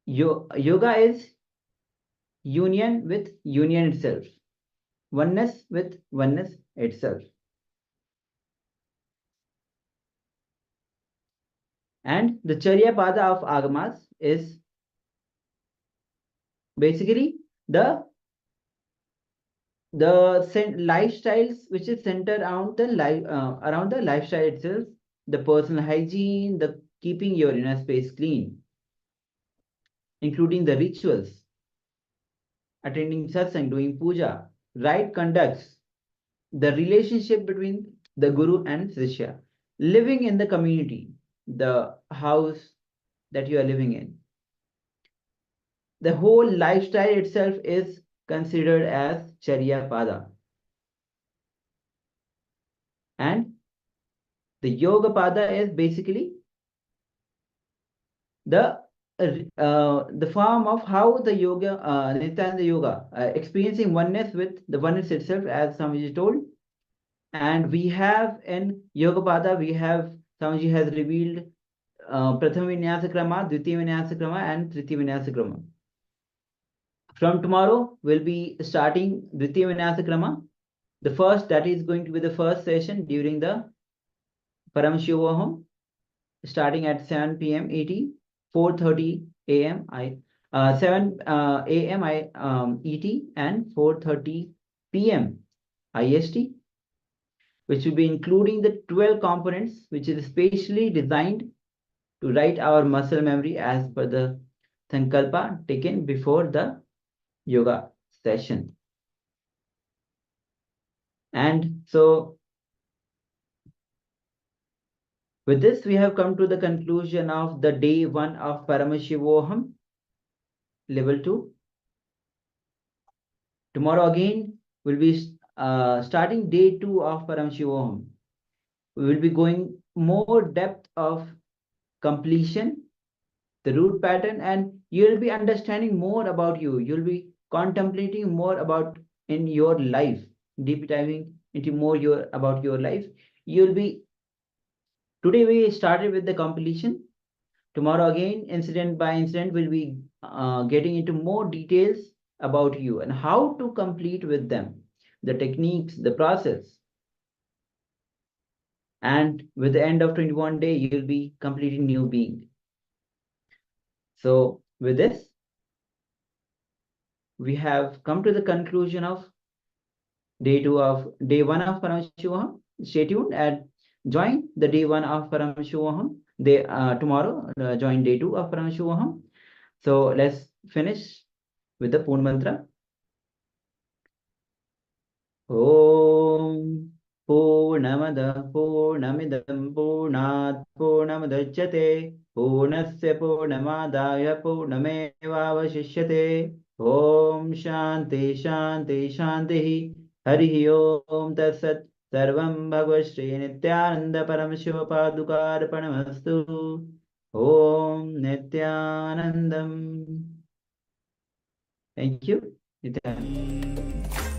yoga is union with union itself, oneness with oneness itself. And the Charyapada of agamas is basically the lifestyles which is centered around the lifestyle itself, the personal hygiene, the keeping your inner space clean, including the rituals, attending satsang, doing puja, right conducts, the relationship between the guru and shishya, living in the community, the house that you are living in. The whole lifestyle itself is considered as Charyapada. And the Yoga Pada is basically the form of how the yoga, Nityananda Yoga, experiencing oneness with the oneness itself, as Swamiji told. And we have in Yoga Pada, Swamiji has revealed Pratham Vinyasa Krama, Dvitiya Vinyasa Krama, and Tritiya Vinyasa Krama. From tomorrow, we'll be starting Dvitiya Vinyasa Krama. The first, that is going to be the first session during the Paramashivoham, starting at 7 p.m. ET, 4:30 a.m. 7 a.m. ET, and 4:30 p.m. IST, which will be including the 12 components, which is specially designed to write our muscle memory as per the Sankalpa taken before the yoga session. And so With this, we have come to the conclusion of the day 1 of Paramashivoham Level 2. Tomorrow again, we'll be starting day 2 of Paramashivoham. We will be going more depth of completion, the root pattern, and you'll be understanding more about you. You'll be contemplating more about in your life, deep diving into more about your life. You'll be today we started with the completion. Tomorrow again, incident by incident, we'll be getting into more details about you and how to complete with them, the techniques, the process. And with the end of 21 day, you'll be completing new being. So with this, we have come to the conclusion of day 1 of Paramashivoham. Stay tuned and join the day 1 of Paramashivoham. Tomorrow, join day 2 of Paramashivoham. So let's finish with the Poon Mantra. Om Purnamada Purnamidam Purnat Purnamudachyate Purnasya Purnamadaya Purnamevavashishyate Om Shanti Shanti Shanti Harihi Om Tatsat Sarvam Bhagavad Shri Nityananda Paramashiva Padukarpanamastu Om Nityanandam. Thank you. Nityananda.